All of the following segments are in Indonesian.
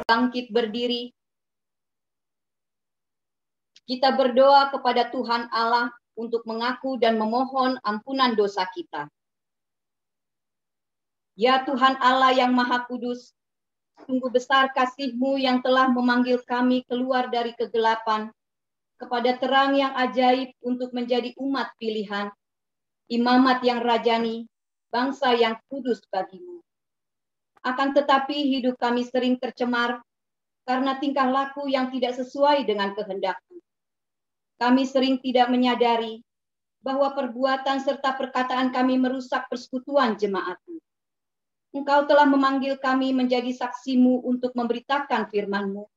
Bangkit berdiri. Kita berdoa kepada Tuhan Allah untuk mengaku dan memohon ampunan dosa kita. Ya Tuhan Allah yang Maha Kudus, sungguh besar kasih-Mu yang telah memanggil kami keluar dari kegelapan kepada terang yang ajaib untuk menjadi umat pilihan, imamat yang rajani, bangsa yang kudus bagi-Mu. Akan tetapi hidup kami sering tercemar karena tingkah laku yang tidak sesuai dengan kehendak-Mu. Kami sering tidak menyadari bahwa perbuatan serta perkataan kami merusak persekutuan jemaat-Mu. Engkau telah memanggil kami menjadi saksi-Mu untuk memberitakan firman-Mu.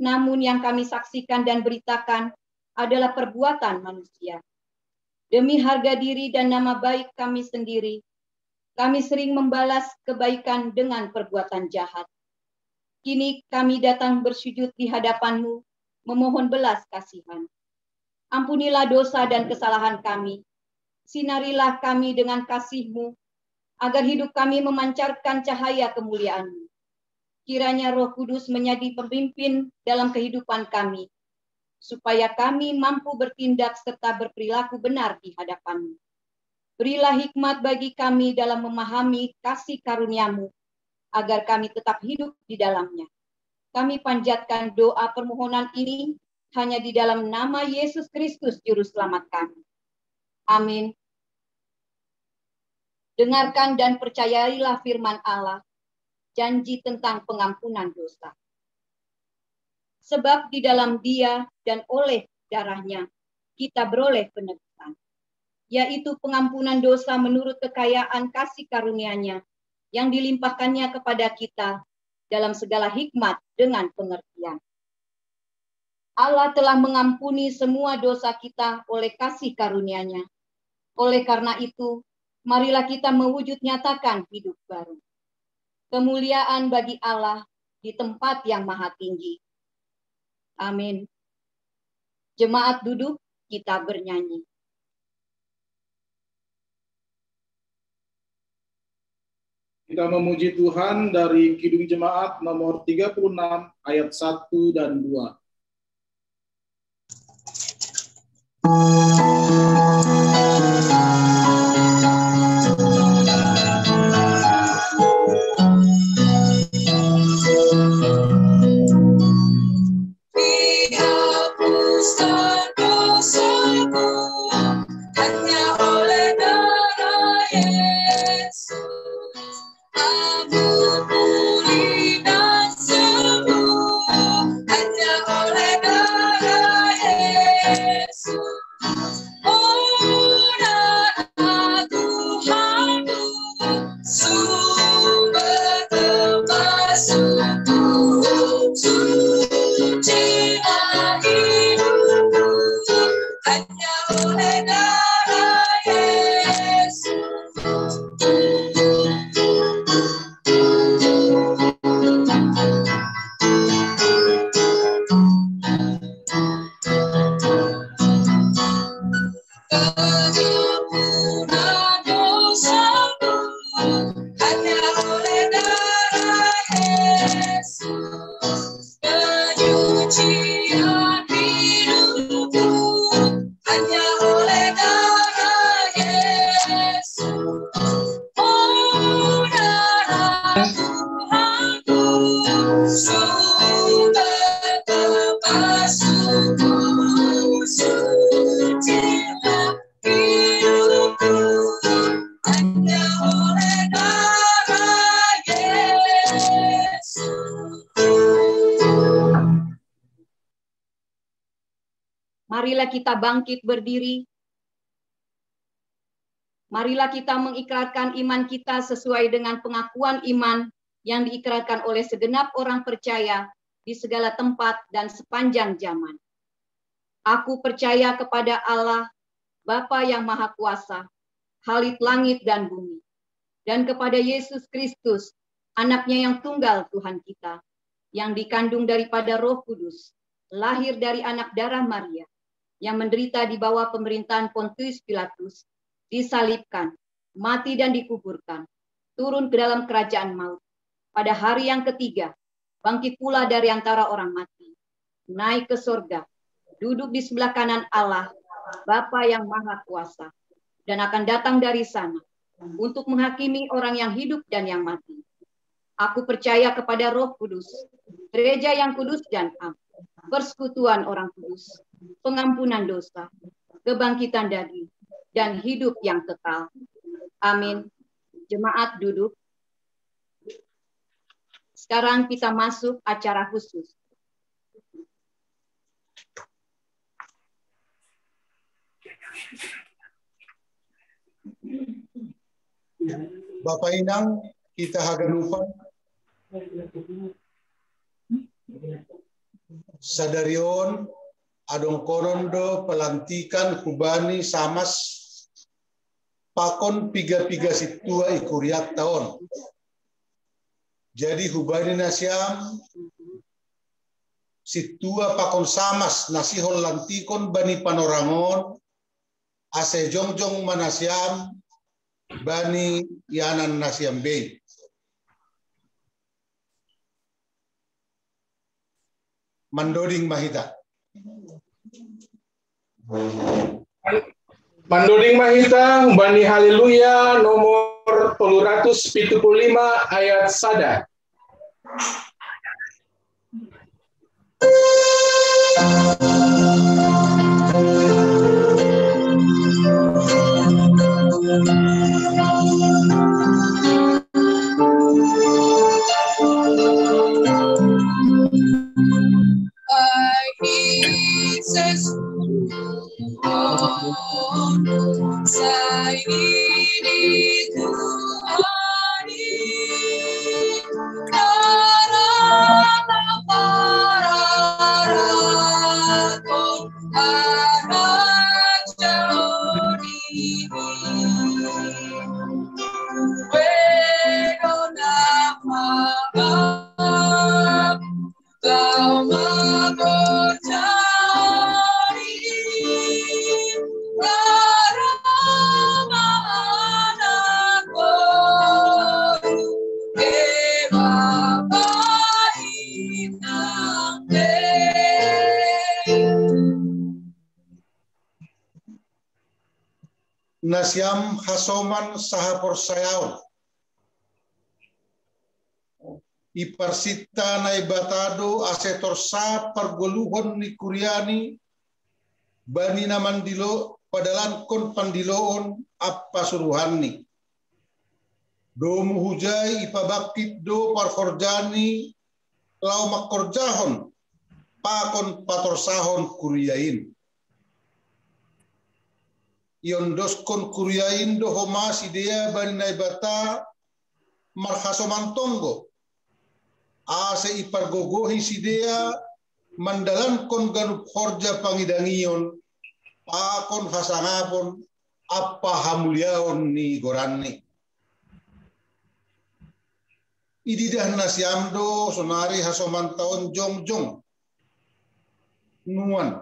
Namun yang kami saksikan dan beritakan adalah perbuatan manusia. Demi harga diri dan nama baik kami sendiri, kami sering membalas kebaikan dengan perbuatan jahat. Kini kami datang bersujud di hadapan-Mu, memohon belas kasihan. Ampunilah dosa dan kesalahan kami. Sinarilah kami dengan kasih-Mu, agar hidup kami memancarkan cahaya kemuliaan-Mu. Kiranya Roh Kudus menjadi pemimpin dalam kehidupan kami, supaya kami mampu bertindak serta berperilaku benar di hadapan-Mu. Berilah hikmat bagi kami dalam memahami kasih karunia-Mu, agar kami tetap hidup di dalamnya. Kami panjatkan doa permohonan ini hanya di dalam nama Yesus Kristus Juru Selamat kami. Amin. Dengarkan dan percayailah firman Allah, janji tentang pengampunan dosa. Sebab di dalam Dia dan oleh darahnya kita beroleh penebusan, yaitu pengampunan dosa menurut kekayaan kasih karunia-Nya yang dilimpahkannya kepada kita dalam segala hikmat dengan pengertian. Allah telah mengampuni semua dosa kita oleh kasih karunia-Nya. Oleh karena itu, marilah kita mewujud nyatakan hidup baru. Kemuliaan bagi Allah di tempat yang maha tinggi. Amin. Jemaat duduk, kita bernyanyi. Kita memuji Tuhan dari Kidung Jemaat nomor 36 ayat 1 dan 2. Marilah kita bangkit berdiri. Marilah kita mengikrarkan iman kita sesuai dengan pengakuan iman yang diikrarkan oleh segenap orang percaya di segala tempat dan sepanjang zaman. Aku percaya kepada Allah, Bapa yang Maha Kuasa, Khalik langit dan bumi, dan kepada Yesus Kristus, Anaknya yang tunggal Tuhan kita, yang dikandung daripada Roh Kudus, lahir dari anak darah Maria, yang menderita di bawah pemerintahan Pontius Pilatus, disalibkan, mati dan dikuburkan, turun ke dalam kerajaan maut. Pada hari yang ketiga, bangkit pula dari antara orang mati, naik ke surga, duduk di sebelah kanan Allah, Bapa yang Maha Kuasa, dan akan datang dari sana untuk menghakimi orang yang hidup dan yang mati. Aku percaya kepada Roh Kudus, gereja yang kudus dan am, persekutuan orang kudus, pengampunan dosa, kebangkitan daging, dan hidup yang kekal. Amin. Jemaat duduk. Sekarang kita masuk acara khusus. Bapak Inang, kita haganupan sadarion adong korondo pelantikan kubani samas pakon piga-piga situa ikuriak tahun. Jadi hubani nasiam situa pakon samas nasihon lantikon bani panorangon ase jongjong manasiam bani yanan nasiam bay. Mandoding Mahita. Mandoding Mahita, Bani Haleluya nomor 375 ayat sada. Jesus, oh, saya ini Tuhan, karena para rakyat anak jauh ini, wedona maaf, kau Nasiam hasoman sahapor sayaon. Iparsita na ibatado asetor sa pargoluhon ni Kuryani bani naman dilo padalan kon pandiloon apa suruhan ni. Do muhujay ipabakit do parkorjani lau makorjahon pakon patorsahon kuryain. Yondos kon kuryain do homas idea bani naibata marhasoman tonggo. Ase ipargogohi sidea mandalan kon ganup horja pangidangion pakon hasangapon apa hamuliaon ni goranni. Ididah nasiamdo sonari hasoman taon jongjong nuan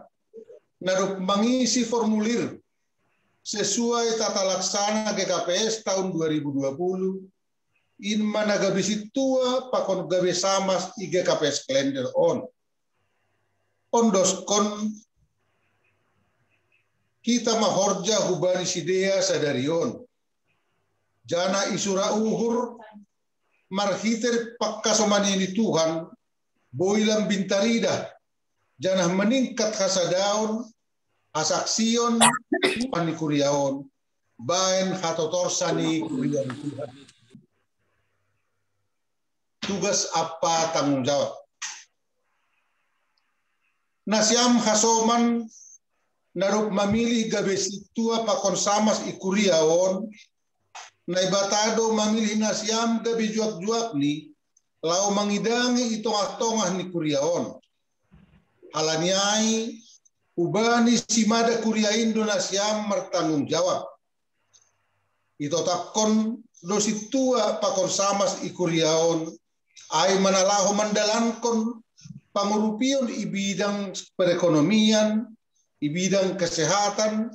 narup mengisi formulir sesuai tata laksana GKPS tahun 2020 in mana gabe situa pakon gabe samas i GKPS kalender on ondoskon kita mahorja hubani sidea sadarion jana isura uhur marhiter pakkasomani ni Tuhan boilam bintarida jana meningkat hasadaon asaksion pani kuriaon baen hatotorsani kurian Tuhan. Tugas apa tanggung jawab? Nasiam hasoman narup mamilih gabe situa pakon samas ikuriaon naibatado mamilih nasiam gabe juak-juak ni lau mangidangi itongah-tongah ni kuriaon. Alaniai ubani simada kuriain do nasiam mertanggung jawab. Ito takon do situa pakon samas ikuriaon ay manalaho mandalankon pangurupion i bidang perekonomian, i bidang kesehatan,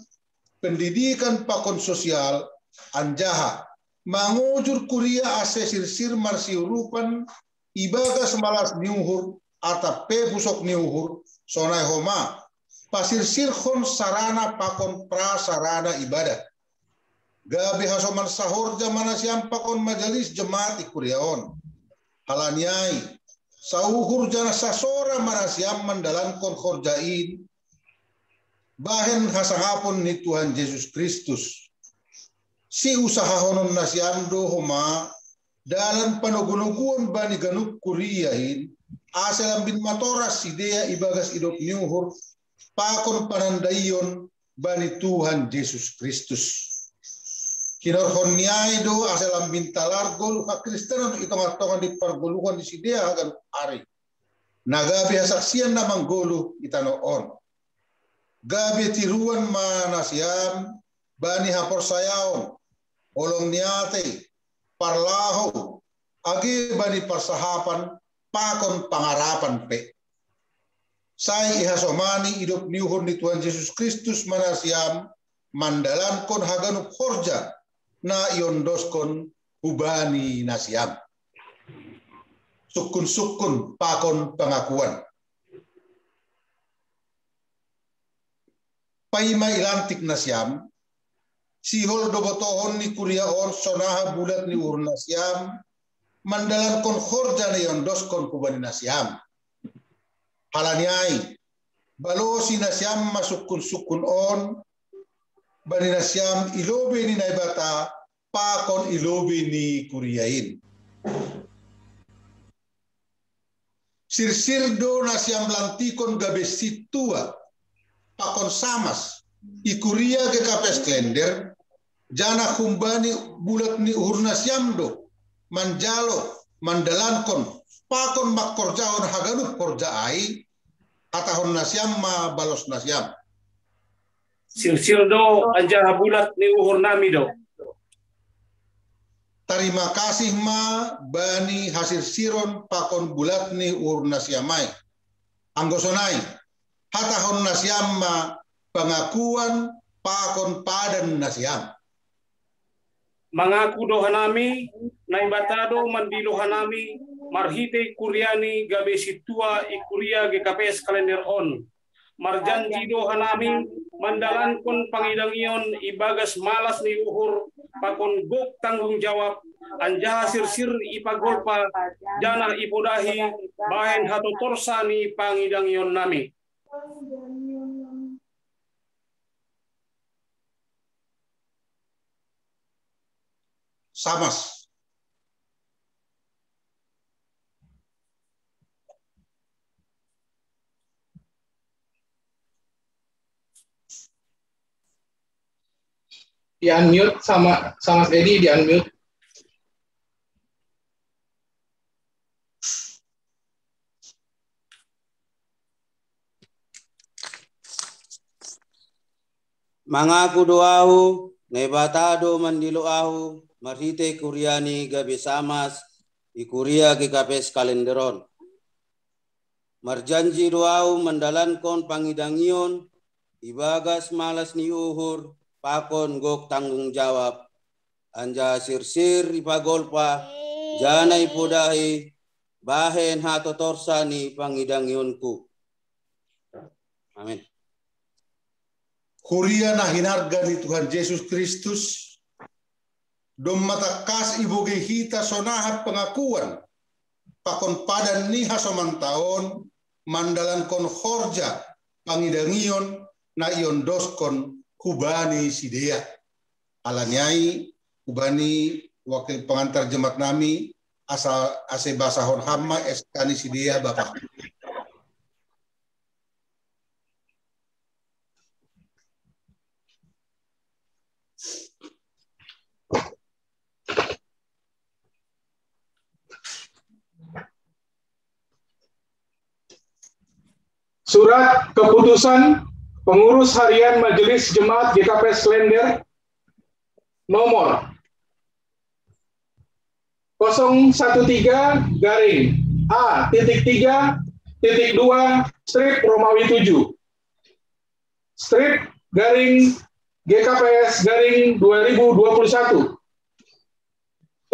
pendidikan pakon sosial, anjaha mangujur kuria ase sirsir marsiurupan ibagas malas niuhur atap pusok niuhur sonai homa pasirsir kon sarana pakon prasarana ibadah gabe hasoman sahur jamana siam pakon majelis jemaat ikuriaon halaniai sauhur jana sasora manasiam mandalankon khorjain bahen hasahapon ni Tuhan Yesus Kristus si usaha honon nasiam do homa dalam panogunuguan bani ganuk kuriahin aselam bin matoras sidea ibagas idop niuhur pakon panandayon bani Tuhan Yesus Kristus kinorhon niai do aselam bin talargol ha kristenon itong-atongan di pargoluhan di sidea ganuk ari nagabi hasaksian namang golu itanoon gabi tiruan manasiam bani hapor sayaon olong niate parlaho agi bani persahapan pakon pangarapan pe sai ihasomani hidup niuhur ni Tuhan Yesus Kristus manasiam mandalan kon haganuk horja na iondoskon hubani nasiam sukun pakon pengakuan paima ilantik nasiam sihol dobotohon ni kuriaon sonaha bulat ni urnasiam mandalan kon khorja na yondoskon kubani nasiam halaniai balosi nasiam masukun on bani nasiam ilobe ni naibata pakon ilobe ni kuriain sirsirdo nasiam lantikon gabe situa pakon samas ikuria ke kapes klender jana kumbani bulat ni urnasiam do manjalo mandalankon pakon makkorjaon haganuk korjaai hatahon nasiam ma balos nasiam silsildo anja bulat ni uhur nami do terima kasih ma bani hasil siron pakon bulat ni uhur nasiamai anggosonai hatahon nasiam ma pengakuan pakon padan nasiam mangaku dohanami naibatado mandilo hanami marhite kuriani gabe situa ikuria GKPS kalender on marjanji dohanami mandalan kon pangidangion ibagas malas ni uhur pakon gok tanggung jawab anjaha sirsir ipagolpa jana ipodahi bahen hato torsa ni pangidangion nami samas di unmute sama Edi di unmute. Mangaku doahu nebatado mandiloahu marhite kuriani gabe samas ikuria GKPS kalenderon marjanji doahu mandalankon pangidangion ibagas malas ni uhur pakon gok tanggung jawab anja sirsir ipagolpa jana ipodahi bahen hato torsa ni pangidangionku amin. Kuria na hinarga ni Tuhan Yesus Kristus dom matakas iboge hita sonahat pengakuan pakon padan ni hasomantaon mandalan kon khorja pangidangion na iondoskon kubani sidea alanyai kubani wakil pengantar jemaat nami ase basahon hamma eskani sidea bapak Surat keputusan pengurus harian Majelis Jemaat GKPS Klender nomor 013-A.3.2 strip garing GKPS garing 2021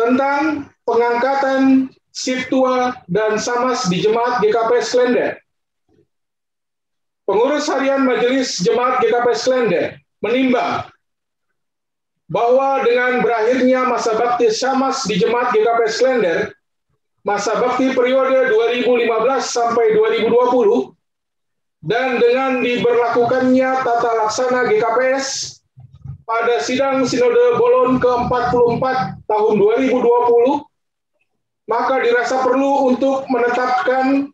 tentang pengangkatan Siptua dan Samas di Jemaat GKPS Klender. Pengurus harian Majelis Jemaat GKPS Klender menimbang bahwa dengan berakhirnya masa bakti Samas di Jemaat GKPS Klender, masa bakti periode 2015 sampai 2020, dan dengan diberlakukannya tata laksana GKPS pada sidang Sinode Bolon ke-44 tahun 2020, maka dirasa perlu untuk menetapkan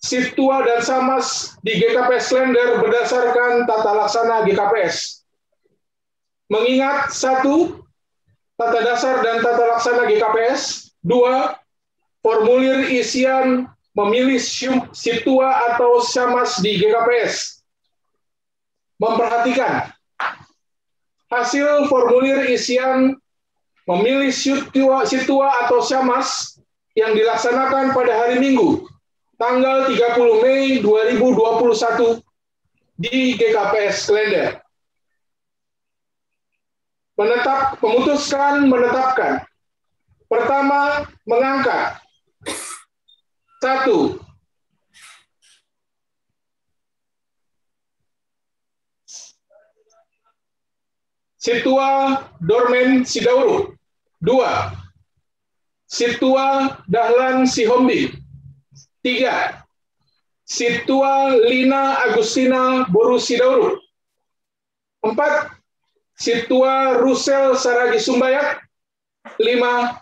Siptua dan Samas di GKPS Klender berdasarkan tata laksana GKPS. Mengingat 1. Tata dasar dan tata laksana GKPS. 2. Formulir isian memilih Siptua atau Samas di GKPS. Memperhatikan hasil formulir isian memilih Siptua atau Samas yang dilaksanakan pada hari Minggu, tanggal 30 Mei 2021 di GKPS Klender. Memutuskan menetapkan. Pertama, mengangkat. 1. Siptua Dormen Sidauruk. 2. Siptua Dahlan Sihombi. 3. Siptua Lina Agustina Boru Sidauruk. 4. Siptua Rusel Saragi Sumbayak. 5.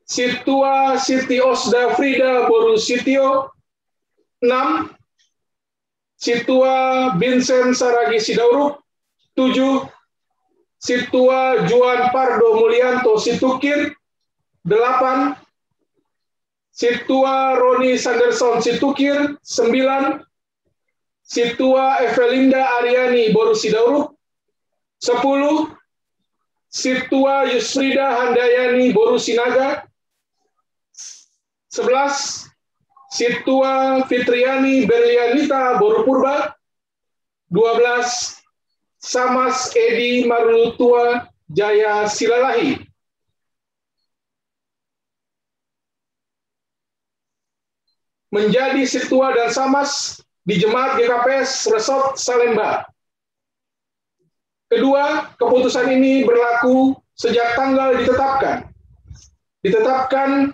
Siptua Siti Osda Frida Boru Sitio. 6. Siptua Vincent Saragi Sidauruk. 7. Siptua Juan Pardo Mulyanto Situkir. 8. Siptua Roni Sanderson Situkir. 9. Siptua Evelinda Aryani Boru Sidauruk. 10. Siptua Yusrida Handayani Boru Sinaga. 11. Siptua Fitriani Berlianita Boru Purba. 12. Samas Edi Marutua Jaya Silalahi. Menjadi Siptua dan Samas di Jemaat GKPS Resort Salemba. Kedua, keputusan ini berlaku sejak tanggal ditetapkan. Ditetapkan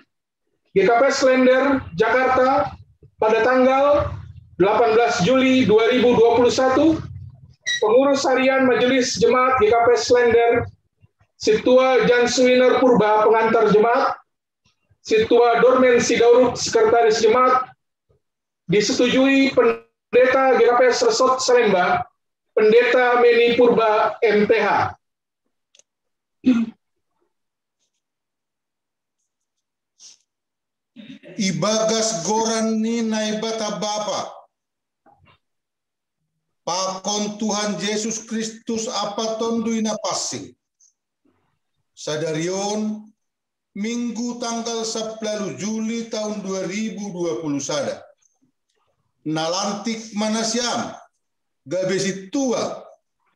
GKPS Klender, Jakarta pada tanggal 18 Juli 2021, pengurus harian Majelis Jemaat GKPS Klender, Siptua Jansuiner Purba, pengantar jemaat, Siptua Dormen Sidauruk, sekretaris jemaat, disetujui Pendeta GKPS Resort Salemba, Pendeta Meni Purba, MPH. Ibagas Gorani Naibata Bapa. Pakon Tuhan Yesus Kristus apa tonduina passing. Sadarion Minggu tanggal 10 Juli tahun 2020 sada. Nalantik Manasiam Gabesi Tua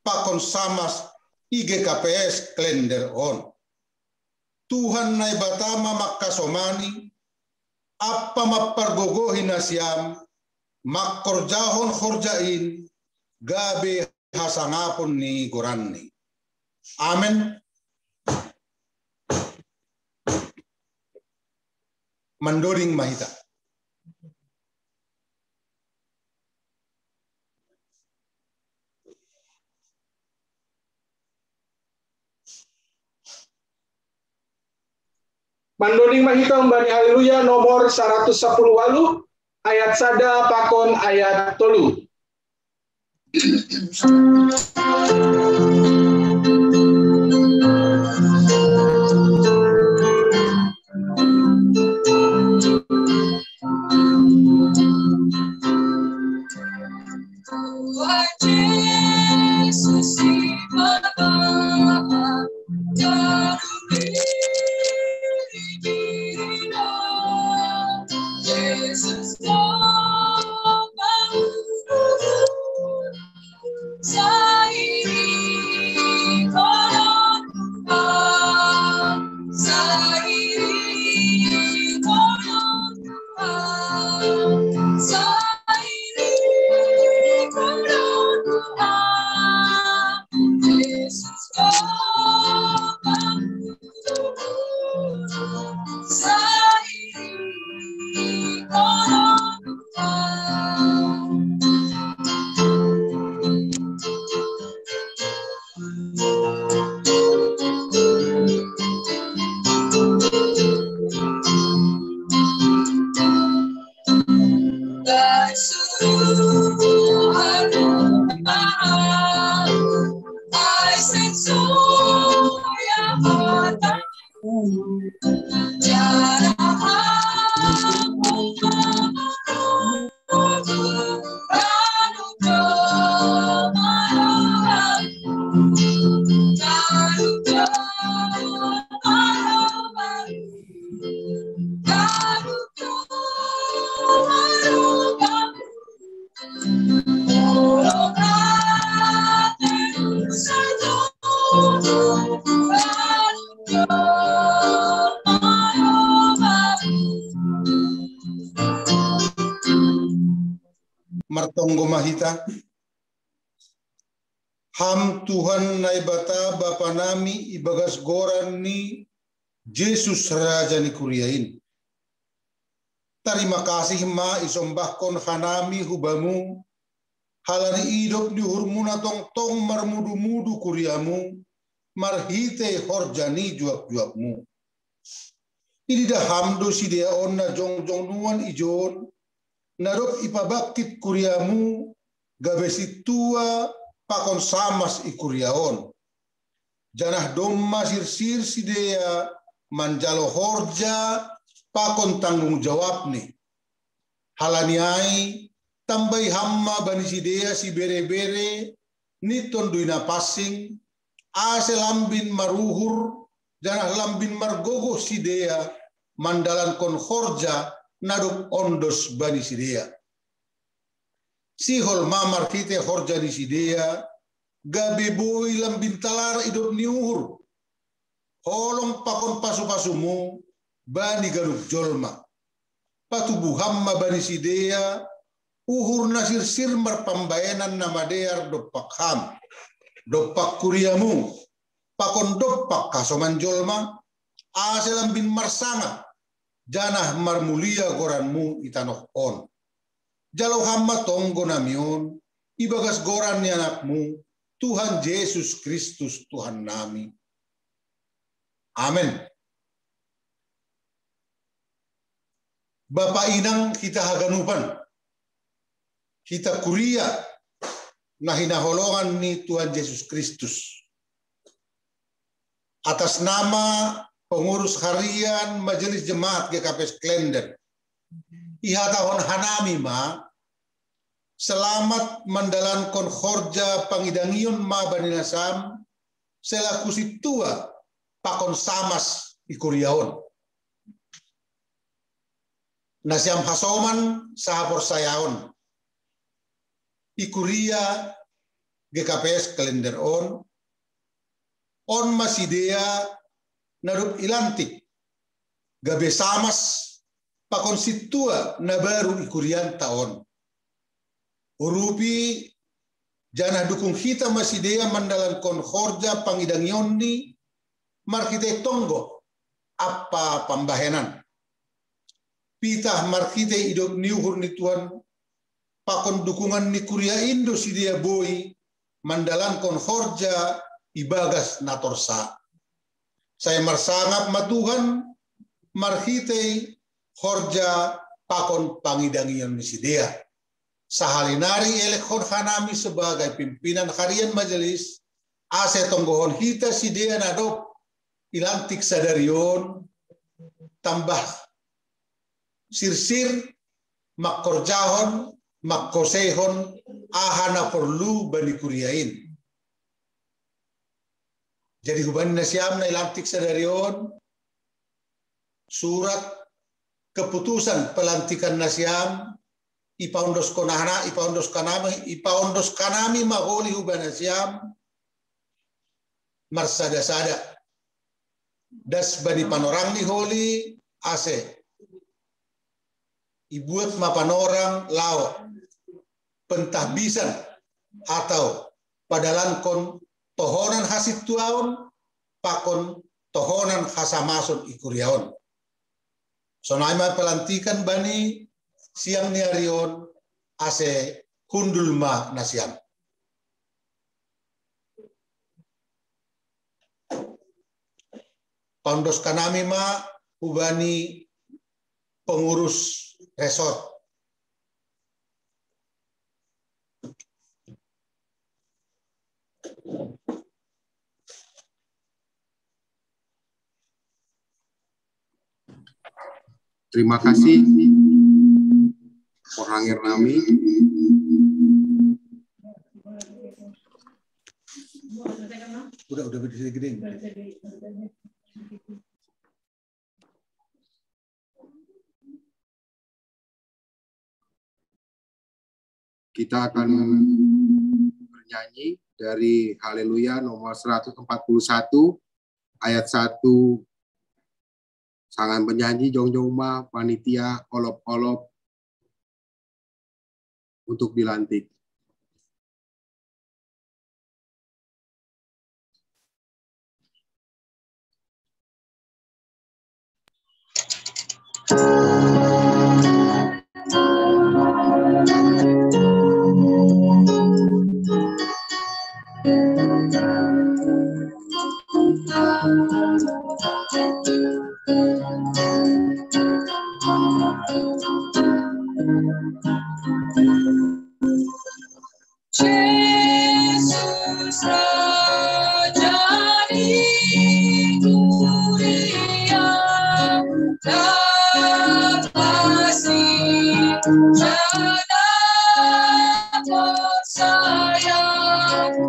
Pakon Samas IGKPS Klender on. Tuhan Naibatama Makasomani apa mapargogohin Nasiam makorjahon khorjain gabe hasangapon ni Goranni. Amen. Mandoring Mahita. Mandoning Mahita Mbani Haleluya nomor 110 walu ayat sada pakon ayat tolu. Sorry. Tiada Martonggo mahita. Ham Tuhan naibata Bapa nami ibagas goran ni Yesus Raja ni kuriain. Terima kasih ma isombahkon hanami hubamu. Halani idop ni hurmuna tong marmudu-mudu kuriamu. Marhite horjani juap-juapmu. Ini dah hamdo si dia onna jong-jong nuan ijon. Narok ipabaktit kuriamu. Gabesi tua pakon samas ikuriaon. Janah domma sir-sir si dia manjalo horja pakon tanggung jawab nih. Halaniai tambai hamma bani si dia si bere-bere niton duina passing ase lambin maruhur janah lambin margogo si dia mandalan kon horja naduk ondos bani si dia. Sihol mamar kita horja di sidea, gabe boy lambin talara idop niuhur. Holong pakon pasu-pasumu, bani garuk jolma. Patubu hamma bani sidea, uhur nasir sirmar pambayanan nama dear dopak ham. Dopak kuriamu, pakon dopak kasoman jolma, ase lambin marsanga, janah marmulia goranmu itanoh on. Jalo hamma tonggo namion, ibagas goran ni anakmu, Tuhan Yesus Kristus Tuhan nami. Amin. Bapak inang kita haganupan, kita kuria, nah hinaholongan ni Tuhan Yesus Kristus. Atas nama pengurus harian Majelis Jemaat GKP Sklender, ihatahon hanami ma, selamat mendalankan khorja pangidangion ma baninasam, selaku situa pakon samas ikuriaon. Nasiam hasoman sahapor sayaon. Ikuria GKPS kalender on masidea narup ilantik, gabe samas pakon situa na baru ikurian taon. Urupi janah dukung kita masih dia mandalan kon khorja pangidangyon ni markite tonggo apa pambahenan. Pitah markite idop niuhur ni Tuhan pakon dukungan ni kuria Indo si dia boy mandalan kon khorja ibagas natorsa. Saya marsangap matuhan markite khorja pakon pangidangyon ni si dia. Sahalinari elekhon hanami sebagai pimpinan harian majelis, ase tonggohon hita si dia nadop ilantik sadarion, tambah sirsir, makkorjahon, makkosehon, ahana perlu bani kuriain. Jadi hubani nasiam na ilantik sadarion, surat keputusan pelantikan nasiam, ipaundos konahana, ipaundos kanami maholi hubana siam marsada-sada das bani panorang ni holi ase ibuat mapanorang lao pentahbisan atau padalan kon tohonan hasit tuaon pakon tohonan hasamason ikuriaon. Sonaima pelantikan bani siang ni arion ase hundul ma nasiam. Pandos kanami ma hubani pengurus resort. Terima kasih. Orangir nami. Udah gede. Kita akan bernyanyi dari Haleluya nomor 141 ayat 1. Sangan penyanyi Jongjongma panitia olop-olop untuk dilantik. Yesus Raja di dunia, kasih tiada bersayang,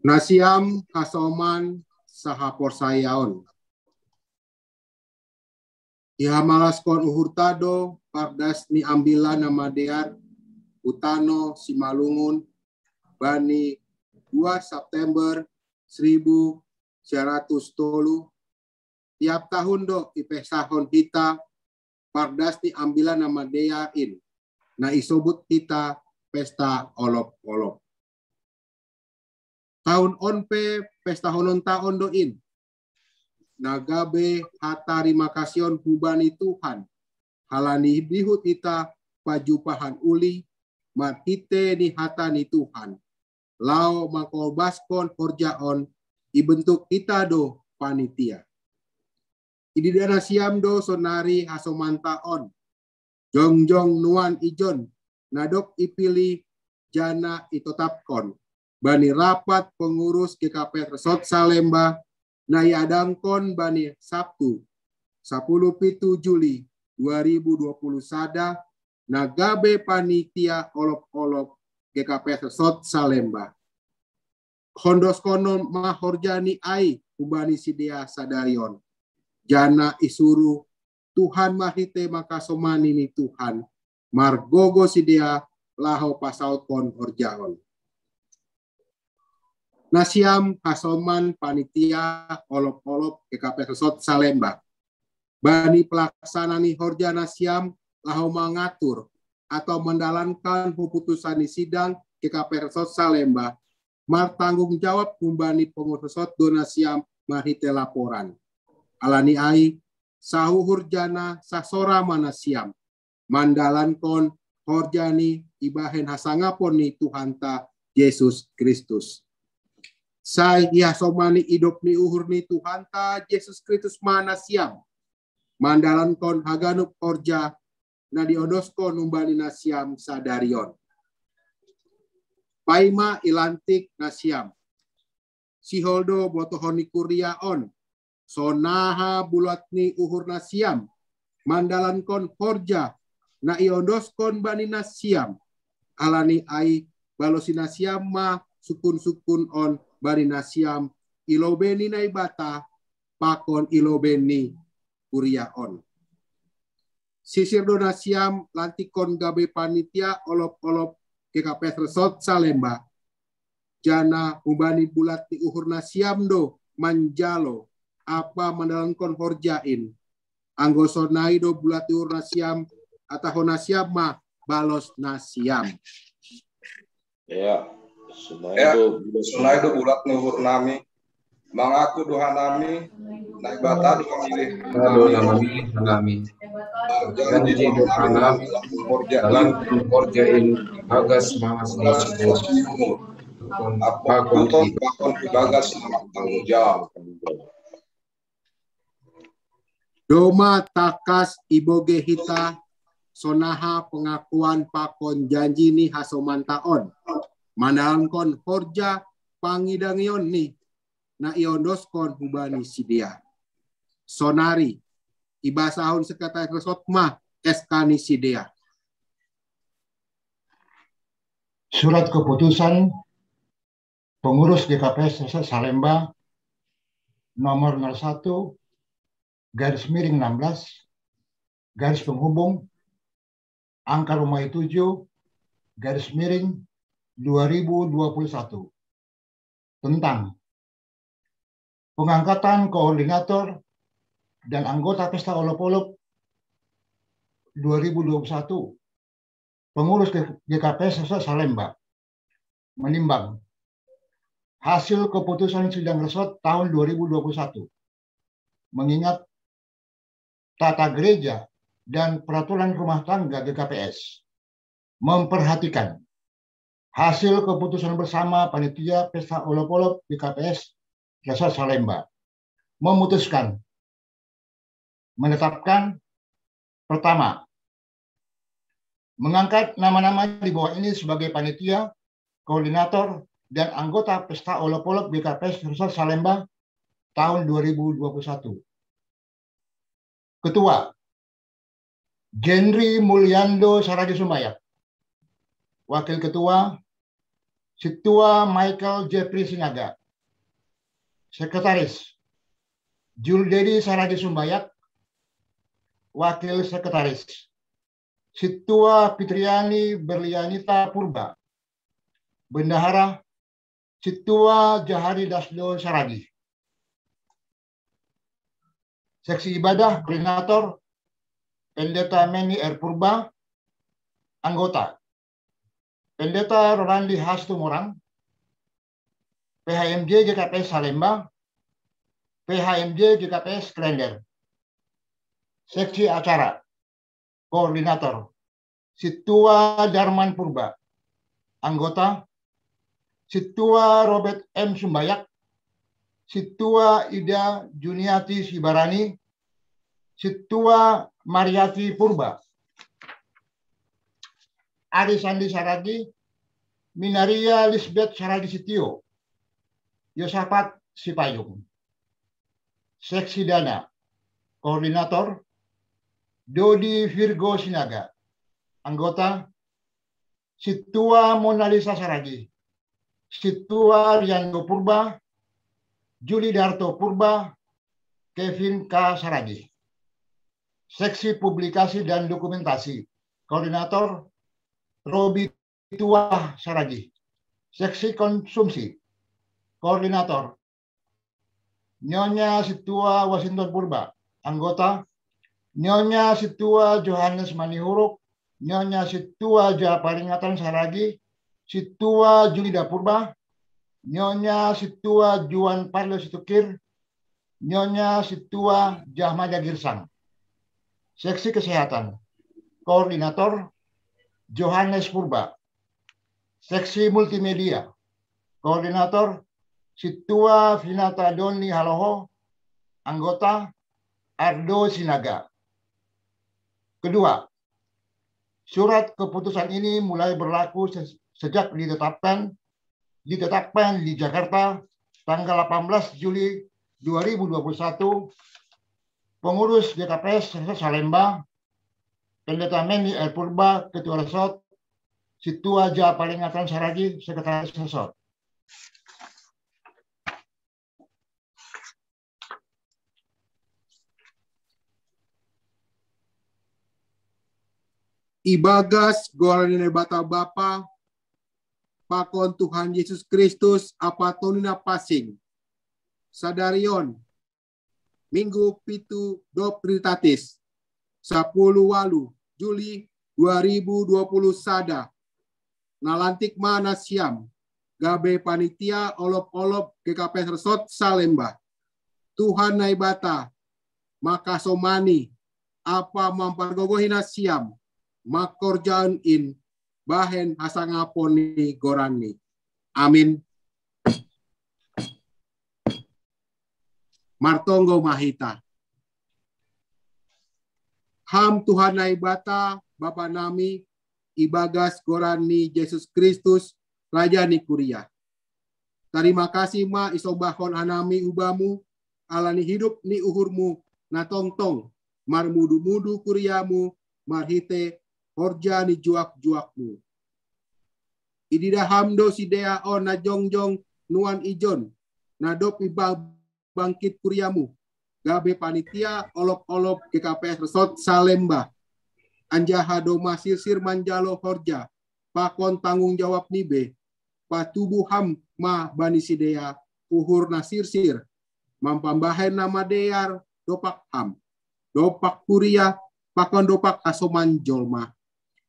Nasiam kasoman sahapor sayaon. Ihamalas-kon uhurtado pardas ni ambila nama dear Utano Simalungun Bani 2 September 1900 tiap tahun do ipesahon kita pardas ni ambila nama dear in na isobut kita pesta olop-olop. Tahun onpe pesta honon tahun doin. Nagabe hata rimakasyon hubani Tuhan. Halani bihut ita pajupahan uli. Matite ni hata ni Tuhan. Lao makobaskon horjaon. Ibentuk ita do panitia. Ididana siam do sonari hasomantaon. Jongjong nuan ijon. Nadok ipili jana itotapkon. Bani rapat pengurus GKP Resort Salemba nayadangkon bani Sabtu 10 Juli 2020 sada nagabe panitia olop-olop GKP Resort Salemba. Hondos konon mahorjani ai ubani sidea sadarion. Jana isuru Tuhan mahite makasomani ni Tuhan. Margogo sidea laho pasaut kon horjaon. Nasiam kasoman panitia olop-olop GKP Resort Salemba. Bani pelaksana ni horja nasiam lahu mengatur atau mendalankan keputusan di sidang GKP Resort Salemba martanggung jawab kumbani pengurusot donasiam marhite laporan. Alani ai sahuhur jana sasora manasiam. Mandalan kon horjani ibahen hasangapon ni Tuhanta Yesus Kristus. Sai ihasomani idop ni uhur ni Tuhanta Yesus Kristus manasiam. Mandalan kon haganup horja na diodoskon umbani nasiam sadarion. Paima ilantik nasiam. Siholdo botohoni kuria on. Sonaha bulatni uhur nasiam. Mandalan kon horja na iondoskon bani nasiam. Alani ai balosi nasiam ma sukun-sukun on bani nasiam. Ilobeni na ibata pakon ilobeni kuria on. Sisir donasiam lantikon gabe panitia olop-olop KKPS Resort Salemba. Jana ubani bulat di uhur nasiam do manjalo apa mandalankon horjain. Anggosonai do bulat di uhur nasiam atau nasiam mah balos nasiam. Ya, sunai do bulat di uhur nami. Mengaku doa nami, naik bata doa milih nami. Janji doa nami, dalam korjain bagas mangas nisimu. Pakon bagas tanggung jawab. Doma takas iboge hita sonaha pengakuan pakon janji ni hasomantaon. Manalangkon horja pangidangion ni. Na iondoskon hubani sidia. Sonari, ibasahun sekretaris resort mah eskani sidia. Surat keputusan pengurus GKPS Salemba nomor 01 garis miring 16 garis penghubung angka Romawi 7 garis miring 2021 tentang pengangkatan koordinator dan anggota Pesta Olop-Olop 2021 pengurus GKPS Salemba menimbang hasil keputusan sidang resort tahun 2021 mengingat tata gereja dan peraturan rumah tangga GKPS memperhatikan hasil keputusan bersama panitia Pesta Olop-Olop GKPS Resort Salemba memutuskan menetapkan pertama mengangkat nama-nama di bawah ini sebagai panitia, koordinator, dan anggota Pesta Olop-Olop GKPS Resort Salemba tahun 2021. Ketua Genri Mulyando Saragi Sumbayak. Wakil Ketua Situa Michael Jeffrey Sinaga. Sekretaris Juldedi Saragi Sumbayak. Wakil Sekretaris Situa Fitriani Berlianita Purba. Bendahara Situa Jahari Dasdo Saragi. Seksi Ibadah Koordinator Pendeta Meni R. Purba. Anggota Pendeta Rolandi Hastu Morang. PHMJ GKPS Salemba, PHMJ GKPS Klender. Seksi acara, koordinator, Situa Darman Purba. Anggota, Situa Robert M. Sumbayak, Situa Ida Juniati Sibarani, Situa Mariati Purba. Ari Sandi Saragi, Minaria Lisbeth Saragi Sitio, Yosafat Sipayung. Seksi Dana, koordinator Dodi Virgo Sinaga. Anggota Situa Monalisa Saragi, Situa Riando Purba, Juli Darto Purba, Kevin K. Saragi. Seksi Publikasi dan Dokumentasi, koordinator Robi Tua Saragi. Seksi Konsumsi, koordinator Nyonya Situa Washington Purba. Anggota Nyonya Situa Johannes Manihuruk, Nyonya Situa Japaringatan Saragi, Situa Julida Purba, Nyonya Situa Juan Parlo Situkir, Nyonya Situa Jahmada Girsang. Seksi Kesehatan, Koordinator Johannes Purba. Seksi Multimedia, Koordinator Situa Finata Doni Haloho, Anggota Ardo Sinaga. Kedua, surat keputusan ini mulai berlaku sejak ditetapkan di Jakarta tanggal 18 Juli 2021. Pengurus GKPS Resort Salemba, Pendeta Mendy L. Purba, Ketua Resort, Situa Ja Palingatan Saragi, Sekretaris Resort. Ibagas Gorani Bata Bapa, Pakon Tuhan Yesus Kristus, apatonina pasing. Sadarion, Minggu Pitu Dopritatis, 10 Walu, Juli 2020 Sada. Nalantik mana siam, Gabe Panitia Olop-Olop GKPS Resort Salemba. Tuhan Naibata, maka somani, apa mampargogohina siam, makorjaan in bahen hasangaponi gorani. Amin. Martonggo Mahita. Ham Tuhan Naibata, Bapa nami, Ibagas Gorani Yesus Kristus, Raja Nikuria. Terima kasih ma isobahon hanami ubamu, alani hidup ni uhurmu, natongtong, marmudu-mudu kuriamu, marhite, horja ni juak-juakmu. Idida hamdo sidea on na jongjong nuan ijon, nadop bangkit kuriamu, Gabe Panitia Olop-Olop GKPS Resort Salemba, Anjaha Doma Sirsir Manjalo Horja, Pakon Tanggung Jawab Nibe, Patubu Ham Ma Bani Sidea, Uhur Nasirsir, Mampambahen Nama Deyar, Dopak Ham, Dopak Kuria, Pakon Dopak Asoman Jolma,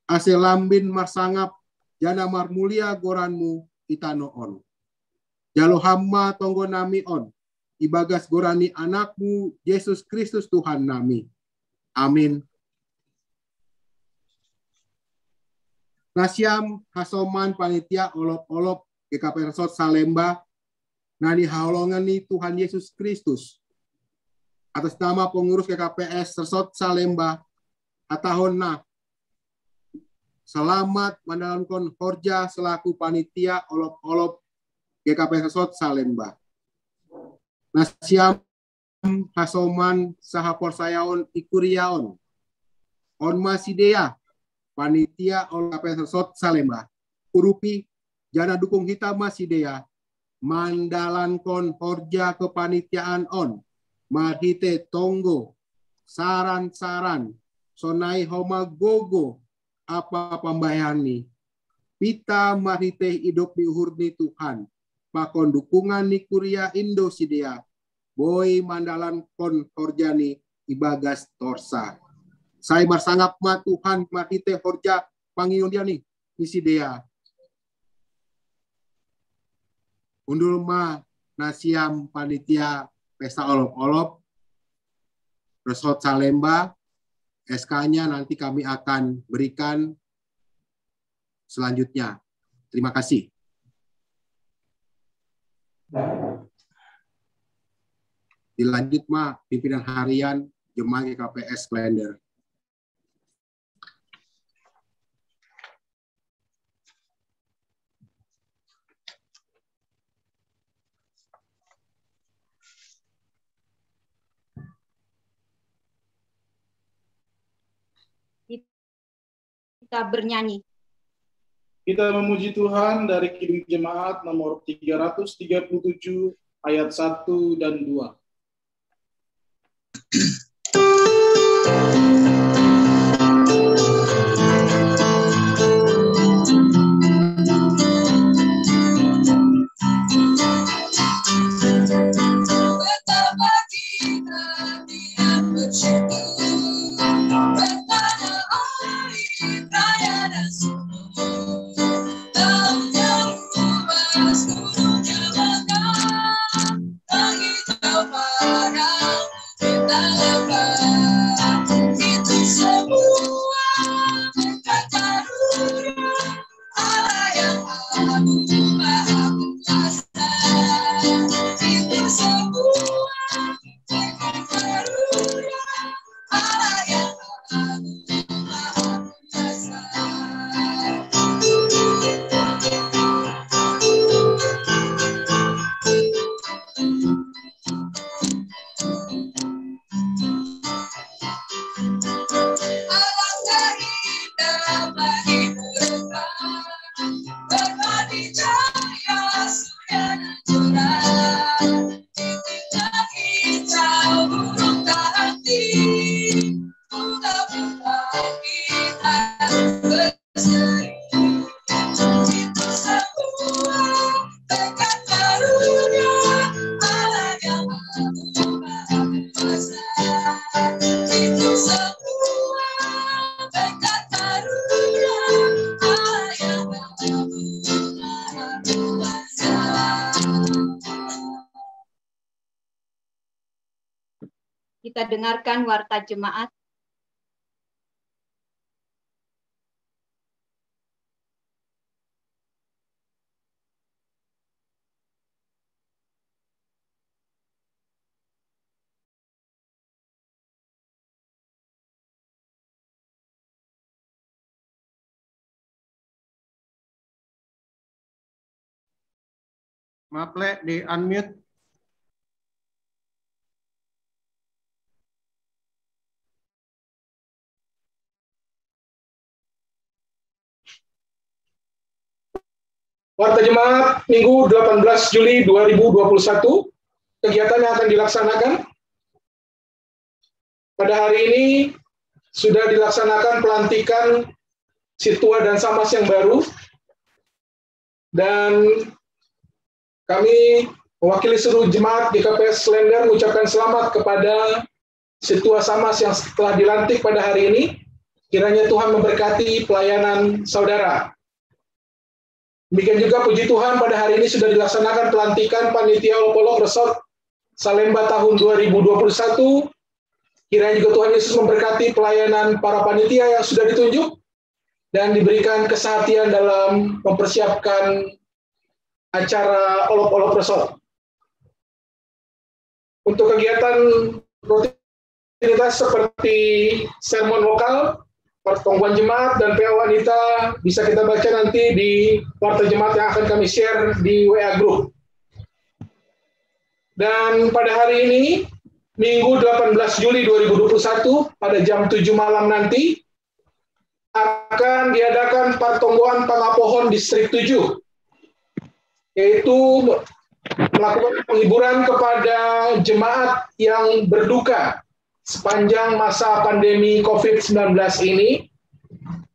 Ase Lambin Marsangap, Jana Marmulia Goranmu, Itano On. Jalo Hamma Tonggo Nami On, Ibagas Gorani anakmu, Yesus Kristus Tuhan nami. Amin. Nasiam Hasoman Panitia Olop-Olop GKPS Resort Salemba, nani haolongani Tuhan Yesus Kristus. Atas nama pengurus GKPS Resort Salemba, atahonna selamat mendalamkan horja selaku panitia Olop-Olop GKPS Resort Salemba. Nasiam Hasoman Sahapor Sayaon Ikuriaon On Masidea Panitia GKPS Resort Salemba Urupi Jana Dukung Hitam Masidea Mandalankon Horja Kepanitiaan On Mahite Tonggo Saran-saran Sonai Homa Gogo apa pembayani Pita Mahite hidup di uhurni Tuhan Pakon dukungan ni Kuria Indo Sidea, Boy Mandalan Kon Horjani Ibagas Torsa. Saya marsangap ma Tuhan Mahite Horja Pangion dia nih, Sidea. Undul ma Nasiam Panitia Pesta Olop-Olop, Resort Salemba, SK-nya nanti kami akan berikan selanjutnya. Terima kasih. Dilanjut ma pimpinan harian Jemaat GKPS Klender. Kita bernyanyi. Kita memuji Tuhan dari Kidung Jemaat nomor 337 ayat 1 dan 2. Betapa kita tidak bersyukur bertanah air raya dan sulung. Tahun yang luas gunung jauh Kita dengarkan warta jemaat. Maple di unmute. Warta Jemaat Minggu 18 Juli 2021, kegiatan yang akan dilaksanakan. Pada hari ini sudah dilaksanakan pelantikan Situa dan Samas yang baru, dan kami mewakili seluruh jemaat GKPS Klender mengucapkan selamat kepada Situa Samas yang telah dilantik pada hari ini. Kiranya Tuhan memberkati pelayanan saudara. Demikian juga puji Tuhan pada hari ini sudah dilaksanakan pelantikan Panitia Olok-Olok Resort Salemba tahun 2021. Kiranya juga Tuhan Yesus memberkati pelayanan para panitia yang sudah ditunjuk dan diberikan kesehatian dalam mempersiapkan acara Olok-Olok Resort. Untuk kegiatan rutinitas seperti sermon lokal, pertemuan jemaat, dan PA wanita bisa kita baca nanti di warta jemaat yang akan kami share di WA Group. Dan pada hari ini, Minggu 18 Juli 2021, pada jam 7 malam nanti, akan diadakan Partonggoan Pangapohon Distrik 7, yaitu melakukan penghiburan kepada jemaat yang berduka sepanjang masa pandemi COVID-19 ini.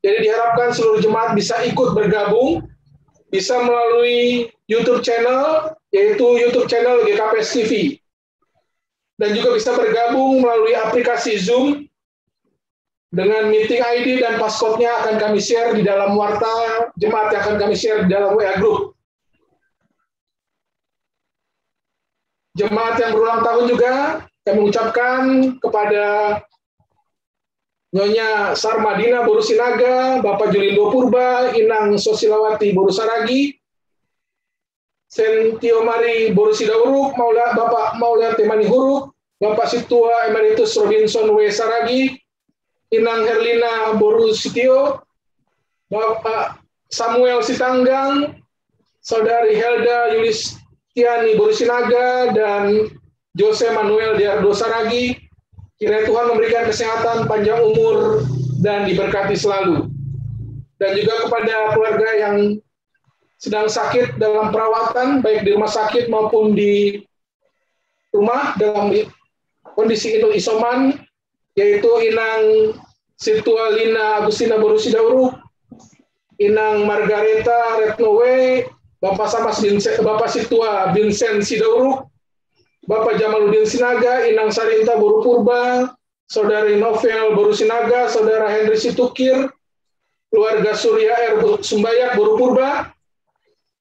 Jadi diharapkan seluruh jemaat bisa ikut bergabung, bisa melalui YouTube channel, yaitu YouTube channel GKPS TV. Dan juga bisa bergabung melalui aplikasi Zoom dengan meeting ID dan passcode-nya akan kami share di dalam warta jemaat yang akan kami share di dalam WA Group. Jemaat yang berulang tahun juga kami ucapkan kepada Nyonya Sarmadina Boru Sinaga, Bapak Julindo Purba, Inang Sosilawati Boru Saragi, Sentio Mari Boru Sidauruk, Bapak Maula Temani Huruk, Bapak Situa Emeritus Robinson W. Saragi, Inang Herlina Boru Sitio, Bapak Samuel Sitanggang, Saudari Helda Yulistiani Boru Sinaga, dan Jose Manuel Diardo Saragi. Kiranya Tuhan memberikan kesehatan, panjang umur, dan diberkati selalu. Dan juga kepada keluarga yang sedang sakit dalam perawatan, baik di rumah sakit maupun di rumah dalam kondisi isoman, yaitu Inang Situa Lina Agustina Boru Sidauruk, Inang Margareta Retnowe, Bapak Situa Vincent Sidauruk, Bapak Jamaluddin Sinaga, Inang Sarinta Boru Purba, Saudari Novel Boru Sinaga, Saudara Henry Situkir, keluarga Surya R. Sumbayak Boru Purba,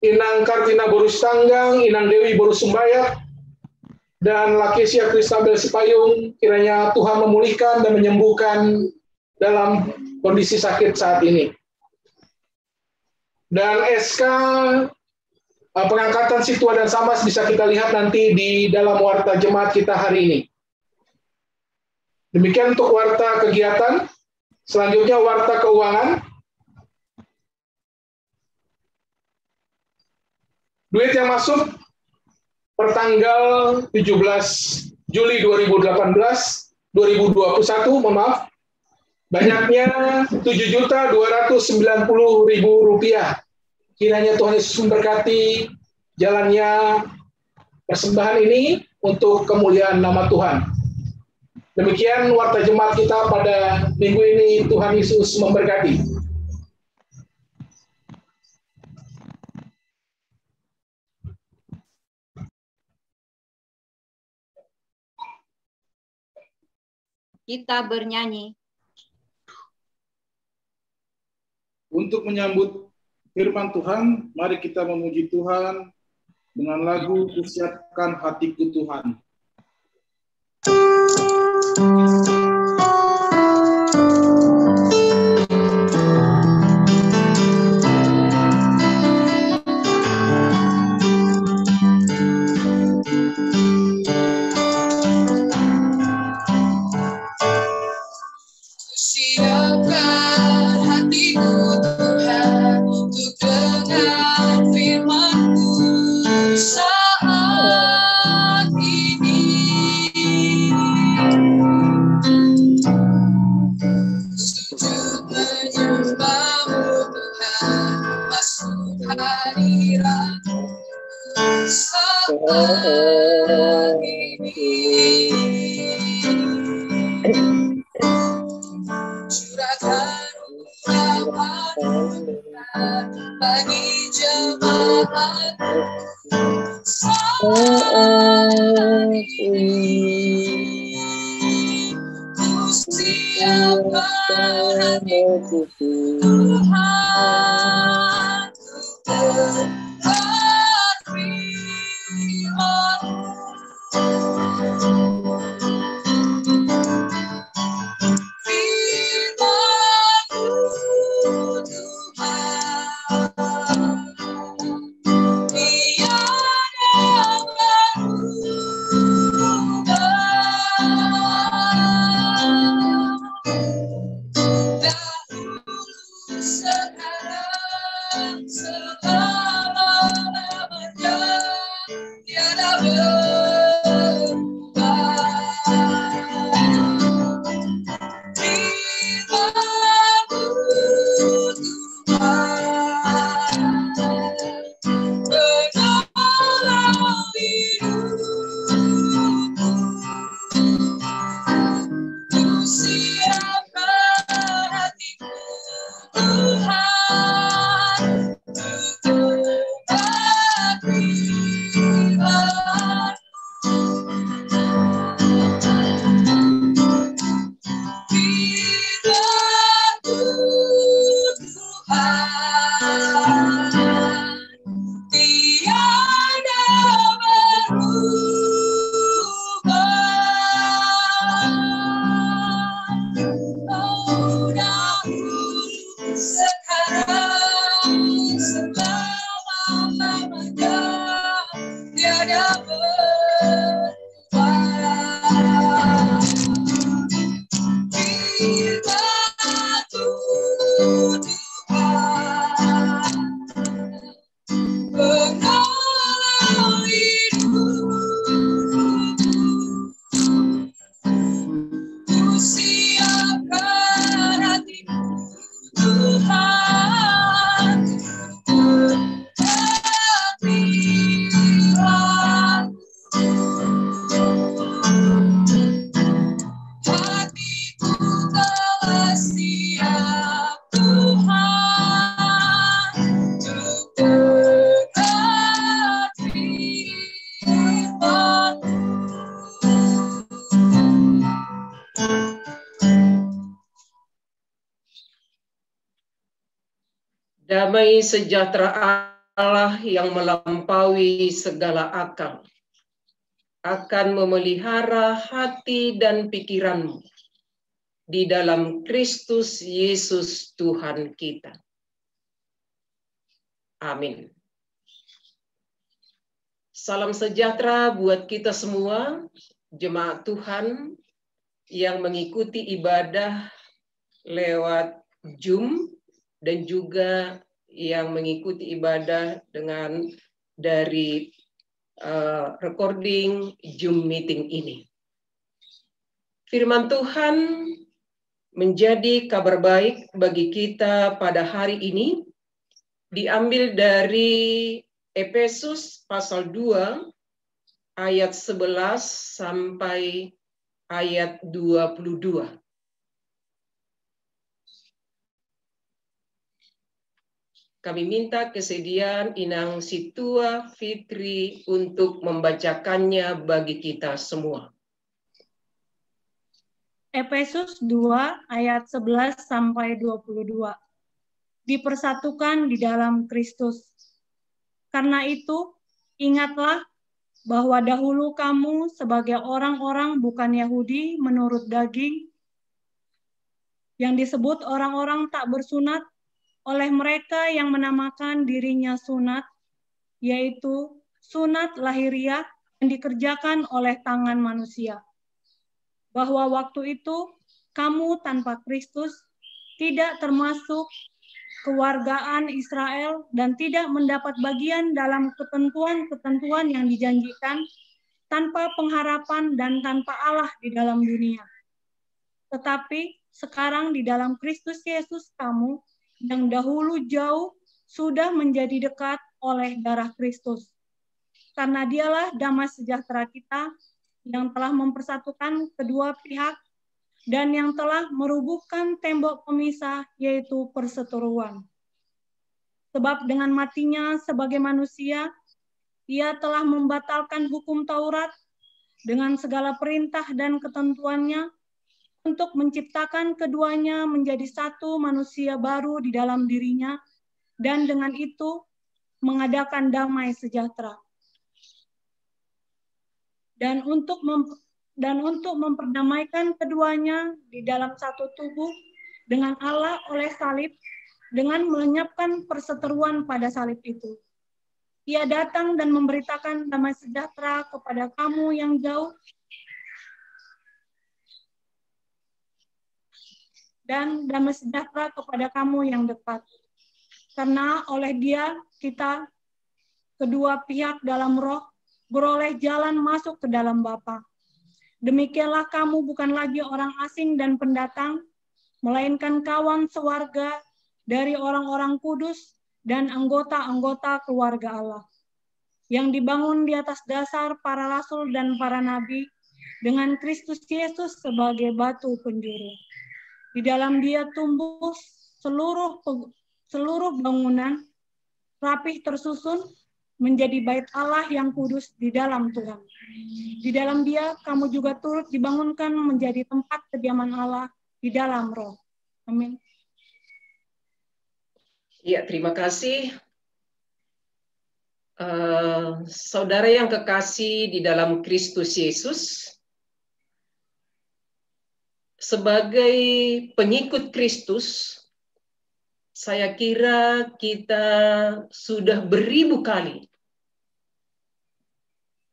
Inang Kartina Boru Sitanggang, Inang Dewi Boru Sumbayak, dan Lakesia Kristabel Sipayung. Kiranya Tuhan memulihkan dan menyembuhkan dalam kondisi sakit saat ini. Dan SK pengangkatan Situa dan Samas bisa kita lihat nanti di dalam warta jemaat kita hari ini. Demikian untuk warta kegiatan. Selanjutnya warta keuangan. Duit yang masuk pertanggal 17 Juli 2021, maaf, banyaknya Rp7.290.000. Kiranya Tuhan Yesus memberkati jalannya persembahan ini untuk kemuliaan nama Tuhan. Demikian warta jemaat kita pada minggu ini. Tuhan Yesus memberkati. Kita bernyanyi. Untuk menyambut firman Tuhan, mari kita memuji Tuhan dengan lagu Kusiapkan Hatiku Tuhan. Siapkan hatiku Tuhan untuk dengar firman-Mu saat ini. Sujud menyembah-Mu Tuhan, masuk hadirat-Mu saat ini. Curahkan urapan bagi jemaat-Mu saat ini. Ku siapkan hatiku Tuhan untuk dengar firman-Mu. Damai sejahtera Allah yang melampaui segala akal akan memelihara hati dan pikiranmu di dalam Kristus Yesus Tuhan kita. Amin. Salam sejahtera buat kita semua, jemaat Tuhan yang mengikuti ibadah lewat Zoom dan juga yang mengikuti ibadah dengan dari recording Zoom meeting ini. Firman Tuhan menjadi kabar baik bagi kita pada hari ini, diambil dari Efesus pasal 2 ayat 11 sampai ayat 22. Kami minta kesediaan Inang Situa Fitri untuk membacakannya bagi kita semua. Efesus 2 ayat 11 sampai 22. dipersatukan di dalam Kristus. Karena itu, ingatlah bahwa dahulu kamu sebagai orang-orang bukan Yahudi menurut daging, yang disebut orang-orang tak bersunat oleh mereka yang menamakan dirinya sunat, yaitu sunat lahiriah yang dikerjakan oleh tangan manusia. Bahwa waktu itu kamu tanpa Kristus tidak termasuk kewargaan Israel dan tidak mendapat bagian dalam ketentuan-ketentuan yang dijanjikan, tanpa pengharapan dan tanpa Allah di dalam dunia. Tetapi sekarang di dalam Kristus Yesus kamu yang dahulu jauh sudah menjadi dekat oleh darah Kristus. Karena dialah damai sejahtera kita yang telah mempersatukan kedua pihak dan yang telah merubuhkan tembok pemisah, yaitu perseteruan. Sebab dengan matinya sebagai manusia, ia telah membatalkan hukum Taurat dengan segala perintah dan ketentuannya untuk menciptakan keduanya menjadi satu manusia baru di dalam dirinya, dan dengan itu mengadakan damai sejahtera. Dan untuk memperdamaikan keduanya di dalam satu tubuh dengan Allah oleh salib, dengan melenyapkan perseteruan pada salib itu. Ia datang dan memberitakan damai sejahtera kepada kamu yang jauh dan damai sejahtera kepada kamu yang dekat. Karena oleh Dia kita kedua pihak dalam roh beroleh jalan masuk ke dalam Bapa. Demikianlah kamu bukan lagi orang asing dan pendatang, melainkan kawan sewarga dari orang-orang kudus dan anggota-anggota keluarga Allah, yang dibangun di atas dasar para rasul dan para nabi, dengan Kristus Yesus sebagai batu penjuru. Di dalam Dia tumbuh seluruh bangunan, rapih tersusun, menjadi bait Allah yang kudus di dalam Tuhan. Di dalam Dia, kamu juga turut dibangunkan menjadi tempat kediaman Allah di dalam roh. Amin. Ya, terima kasih. Saudara yang kekasih di dalam Kristus Yesus, sebagai pengikut Kristus, saya kira kita sudah beribu kali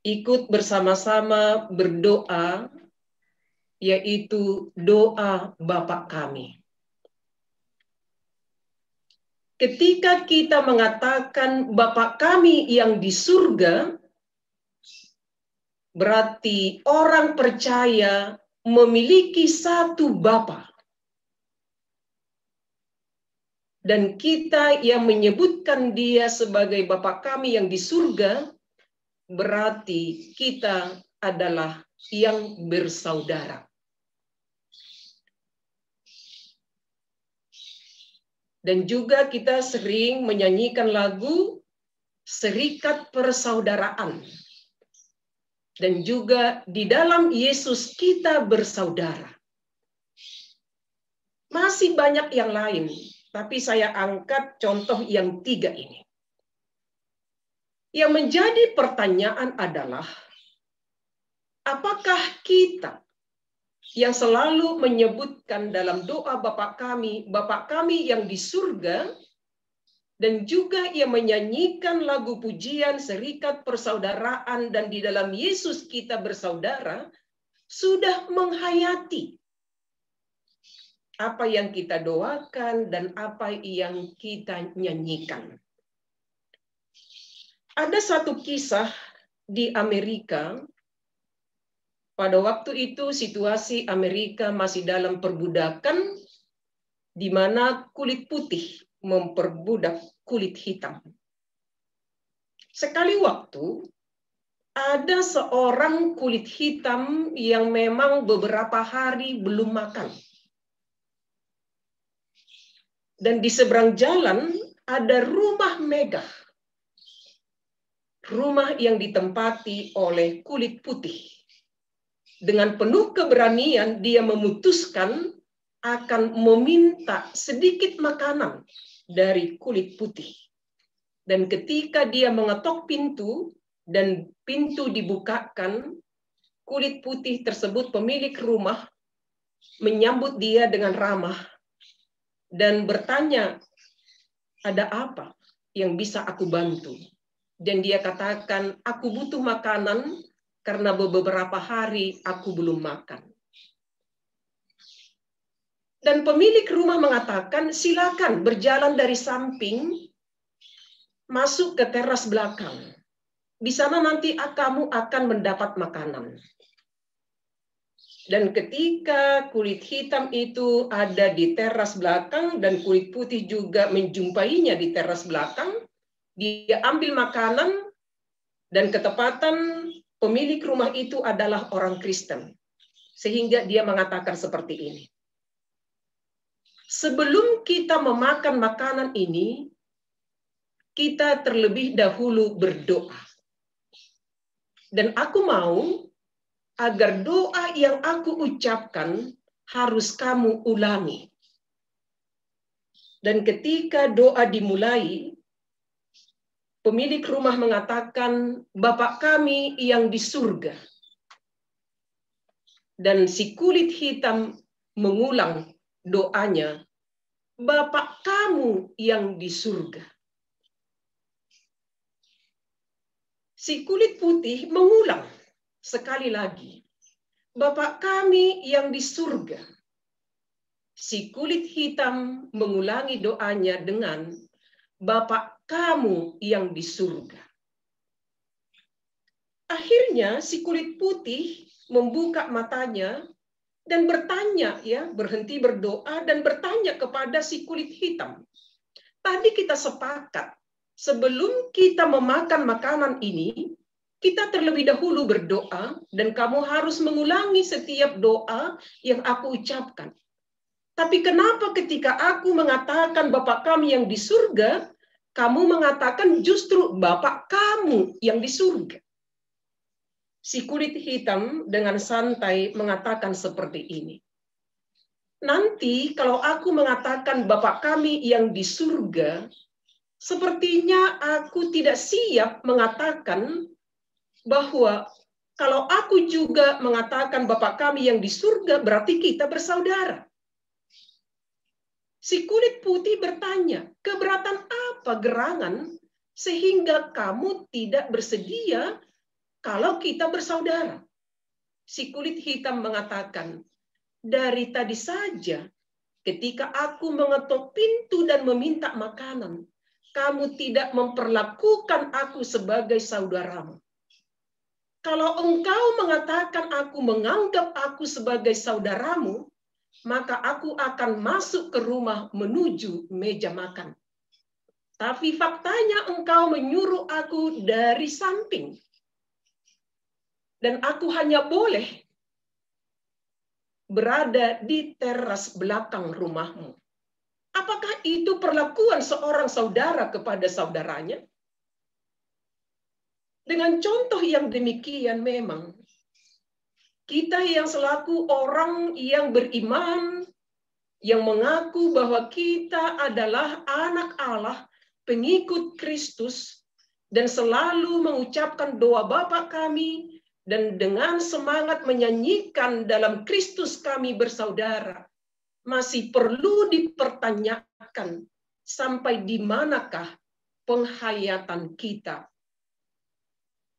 ikut bersama-sama berdoa, yaitu doa Bapa kami. Ketika kita mengatakan Bapa kami yang di surga, berarti orang percaya memiliki satu Bapa. Dan kita yang menyebutkan Dia sebagai Bapa kami yang di surga, berarti kita adalah yang bersaudara. Dan juga kita sering menyanyikan lagu Serikat Persaudaraan. Dan juga di dalam Yesus kita bersaudara. Masih banyak yang lain, tapi saya angkat contoh yang 3 ini. Yang menjadi pertanyaan adalah, apakah kita yang selalu menyebutkan dalam doa Bapa kami yang di surga, dan juga yang menyanyikan lagu pujian Serikat Persaudaraan dan di dalam Yesus kita bersaudara, sudah menghayati apa yang kita doakan dan apa yang kita nyanyikan. Ada satu kisah di Amerika. Pada waktu itu situasi Amerika masih dalam perbudakan, di mana kulit putih memperbudak kulit hitam. Sekali waktu, ada seorang kulit hitam yang memang beberapa hari belum makan. Dan di seberang jalan ada rumah megah. Rumah yang ditempati oleh kulit putih. Dengan penuh keberanian dia memutuskan akan meminta sedikit makanan dari kulit putih. Dan ketika dia mengetok pintu dan pintu dibukakan, kulit putih tersebut, pemilik rumah, menyambut dia dengan ramah dan bertanya, ada apa yang bisa aku bantu? Dan dia katakan, aku butuh makanan karena beberapa hari aku belum makan. Dan pemilik rumah mengatakan, silakan berjalan dari samping, masuk ke teras belakang. Di sana nanti kamu akan mendapat makanan. Dan ketika kulit hitam itu ada di teras belakang dan kulit putih juga menjumpainya di teras belakang, dia ambil makanan dan ketepatan pemilik rumah itu adalah orang Kristen. Sehingga dia mengatakan seperti ini. Sebelum kita memakan makanan ini, kita terlebih dahulu berdoa. Dan aku mau agar doa yang aku ucapkan harus kamu ulangi. Dan ketika doa dimulai, pemilik rumah mengatakan, Bapa kami yang di surga. Dan si kulit hitam mengulang doanya, Bapa kamu yang di surga. Si kulit putih mengulang sekali lagi, Bapa kami yang di surga. Si kulit hitam mengulangi doanya dengan, Bapa kamu yang di surga. Akhirnya si kulit putih membuka matanya dan bertanya, ya, berhenti berdoa dan bertanya kepada si kulit hitam. Tadi kita sepakat, sebelum kita memakan makanan ini, kita terlebih dahulu berdoa dan kamu harus mengulangi setiap doa yang aku ucapkan. Tapi kenapa ketika aku mengatakan Bapa kami yang di surga, kamu mengatakan justru Bapa kamu yang di surga? Si kulit hitam dengan santai mengatakan seperti ini. Nanti kalau aku mengatakan Bapa kami yang di surga, sepertinya aku tidak siap mengatakan bahwa kalau aku juga mengatakan Bapa kami yang di surga, berarti kita bersaudara. Si kulit putih bertanya, keberatan apa gerangan sehingga kamu tidak bersedia kalau kita bersaudara? Si kulit hitam mengatakan, dari tadi saja ketika aku mengetuk pintu dan meminta makanan, kamu tidak memperlakukan aku sebagai saudaramu. Kalau engkau mengatakan aku menganggap aku sebagai saudaramu, maka aku akan masuk ke rumah menuju meja makan. Tapi faktanya engkau menyuruh aku dari samping. Dan aku hanya boleh berada di teras belakang rumahmu. Apakah itu perlakuan seorang saudara kepada saudaranya? Dengan contoh yang demikian memang, kita yang selaku orang yang beriman, yang mengaku bahwa kita adalah anak Allah, pengikut Kristus, dan selalu mengucapkan doa Bapa kami, dan dengan semangat menyanyikan dalam Kristus kami bersaudara, masih perlu dipertanyakan sampai di manakah penghayatan kita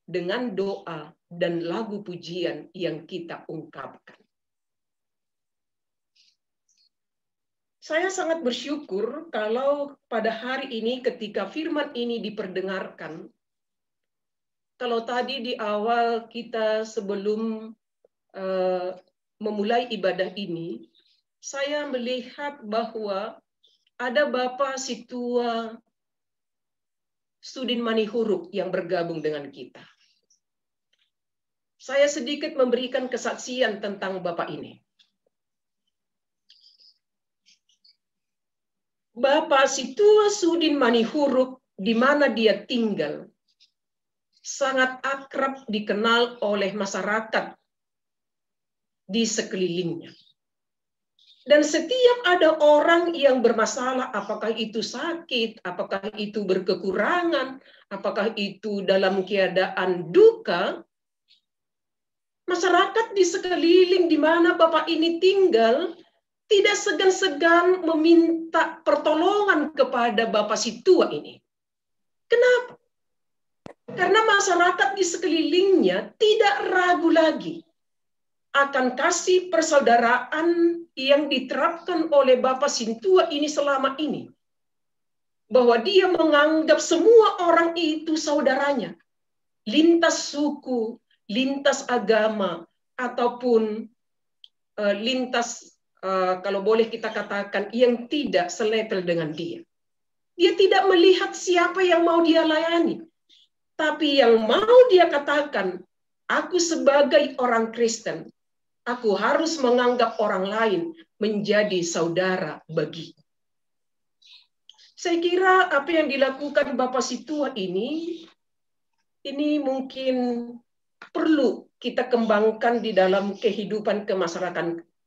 dengan doa dan lagu pujian yang kita ungkapkan. Saya sangat bersyukur kalau pada hari ini ketika firman ini diperdengarkan, kalau tadi di awal kita sebelum memulai ibadah ini, saya melihat bahwa ada Bapak Situa Sudin Manihuruk yang bergabung dengan kita. Saya sedikit memberikan kesaksian tentang Bapak ini. Bapak Situa Sudin Manihuruk, di mana dia tinggal, sangat akrab dikenal oleh masyarakat di sekelilingnya. Dan setiap ada orang yang bermasalah, apakah itu sakit, apakah itu berkekurangan, apakah itu dalam keadaan duka, masyarakat di sekeliling di mana Bapak ini tinggal tidak segan-segan meminta pertolongan kepada Bapak si tua ini. Kenapa? Karena masyarakat di sekelilingnya tidak ragu lagi akan kasih persaudaraan yang diterapkan oleh Bapak Sintua ini selama ini. Bahwa dia menganggap semua orang itu saudaranya. Lintas suku, lintas agama, ataupun lintas, kalau boleh kita katakan, yang tidak selevel dengan dia. Dia tidak melihat siapa yang mau dia layani. Tapi yang mau dia katakan, aku sebagai orang Kristen, aku harus menganggap orang lain menjadi saudara bagi. Saya kira apa yang dilakukan Bapak Situa ini mungkin perlu kita kembangkan di dalam kehidupan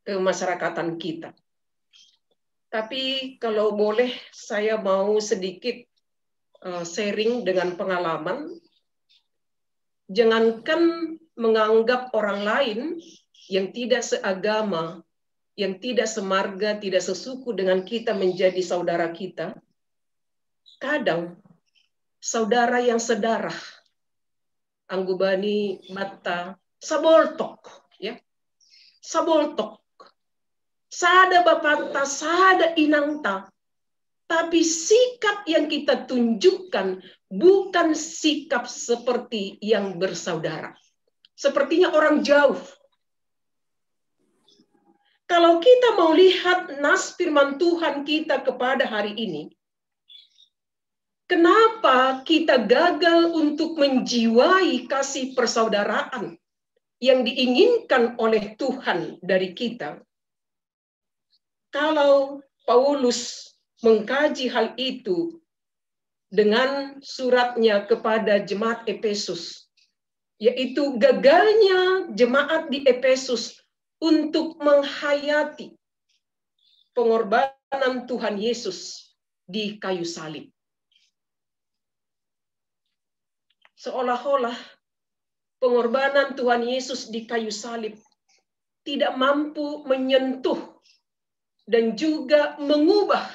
kemasyarakatan kita. Tapi kalau boleh saya mau sedikit sharing dengan pengalaman. Jangankan menganggap orang lain yang tidak seagama, yang tidak semarga, tidak sesuku dengan kita menjadi saudara kita. Kadang saudara yang sedarah, anggubani mata, saboltok, ya, saboltok, sada bapanta, sada inangta. Tapi sikap yang kita tunjukkan bukan sikap seperti yang bersaudara. Sepertinya orang jauh. Kalau kita mau lihat nas firman Tuhan kita kepada hari ini, kenapa kita gagal untuk menjiwai kasih persaudaraan yang diinginkan oleh Tuhan dari kita? Kalau Paulus mengkaji hal itu dengan suratnya kepada jemaat Efesus, yaitu gagalnya jemaat di Efesus untuk menghayati pengorbanan Tuhan Yesus di kayu salib. Seolah-olah pengorbanan Tuhan Yesus di kayu salib tidak mampu menyentuh dan juga mengubah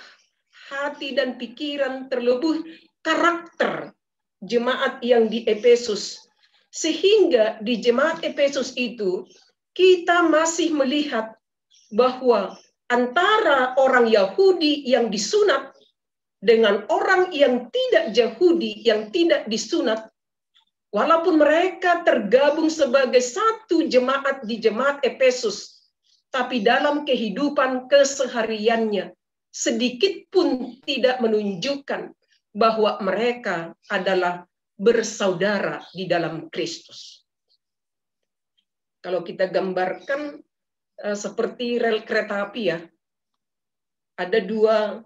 hati dan pikiran, terlebih karakter jemaat yang di Efesus. Sehingga di jemaat Efesus itu kita masih melihat bahwa antara orang Yahudi yang disunat dengan orang yang tidak Yahudi yang tidak disunat, walaupun mereka tergabung sebagai satu jemaat di jemaat Efesus, tapi dalam kehidupan kesehariannya sedikit pun tidak menunjukkan bahwa mereka adalah bersaudara di dalam Kristus. Kalau kita gambarkan seperti rel kereta api, ya, ada dua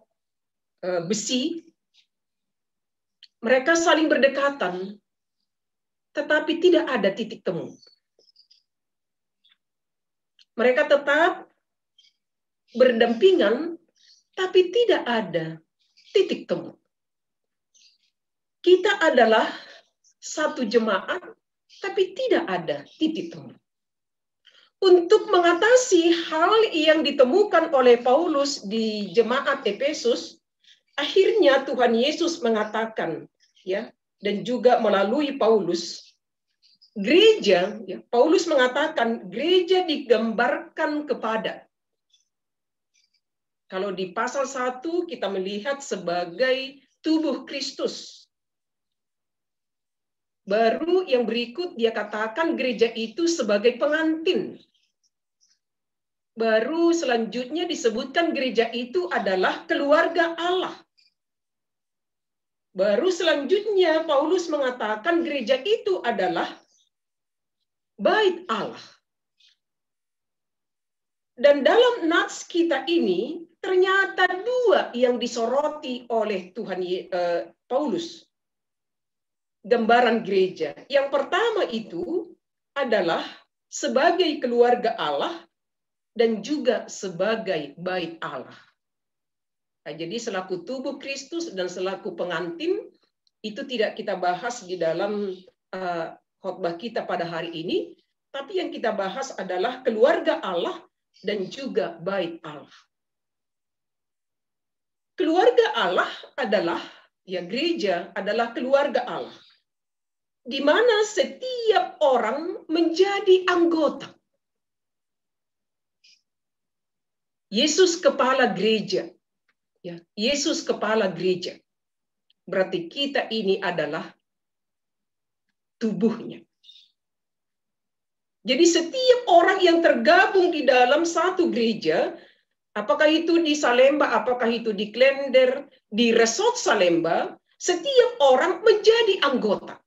besi, mereka saling berdekatan, tetapi tidak ada titik temu. Mereka tetap berdampingan, tapi tidak ada titik temu. Kita adalah satu jemaat, tapi tidak ada titik temu. Untuk mengatasi hal yang ditemukan oleh Paulus di jemaat Efesus, akhirnya Tuhan Yesus mengatakan, ya, dan juga melalui Paulus, gereja, ya, Paulus mengatakan gereja digambarkan kepada. Kalau di pasal 1 kita melihat sebagai tubuh Kristus. Baru yang berikut dia katakan gereja itu sebagai pengantin. Baru selanjutnya disebutkan gereja itu adalah keluarga Allah. Baru selanjutnya Paulus mengatakan gereja itu adalah bait Allah. Dan dalam nats kita ini ternyata dua yang disoroti oleh Tuhan Paulus. Gambaran gereja. Yang pertama itu adalah sebagai keluarga Allah, dan juga sebagai bait Allah. Nah, jadi selaku tubuh Kristus dan selaku pengantin, itu tidak kita bahas di dalam khotbah kita pada hari ini, tapi yang kita bahas adalah keluarga Allah dan juga bait Allah. Keluarga Allah adalah, ya gereja adalah keluarga Allah, di mana setiap orang menjadi anggota. Yesus kepala gereja. Ya, Yesus kepala gereja. Berarti kita ini adalah tubuhnya. Jadi setiap orang yang tergabung di dalam satu gereja, apakah itu di Salemba, apakah itu di Klender, di Resort Salemba, setiap orang menjadi anggota.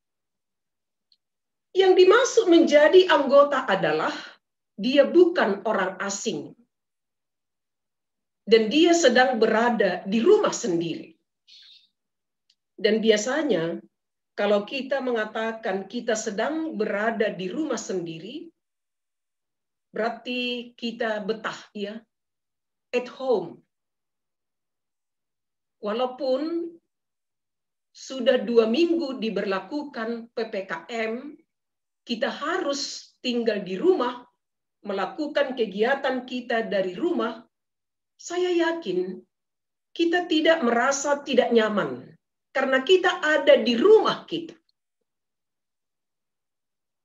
Yang dimaksud menjadi anggota adalah dia bukan orang asing. Dan dia sedang berada di rumah sendiri. Dan biasanya kalau kita mengatakan kita sedang berada di rumah sendiri, berarti kita betah, ya, at home. Walaupun sudah 2 minggu diberlakukan PPKM, kita harus tinggal di rumah, melakukan kegiatan kita dari rumah. Saya yakin kita tidak merasa tidak nyaman karena kita ada di rumah kita.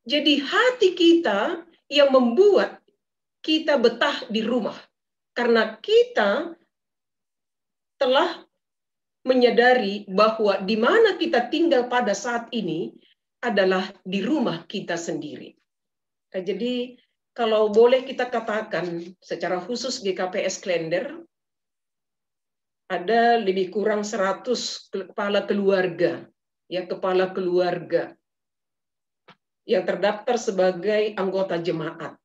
Jadi hati kita yang membuat kita betah di rumah karena kita telah menyadari bahwa di mana kita tinggal pada saat ini adalah di rumah kita sendiri. Nah, jadi kalau boleh kita katakan secara khusus GKPS Klender, ada lebih kurang 100 kepala keluarga, ya, kepala keluarga yang terdaftar sebagai anggota jemaat.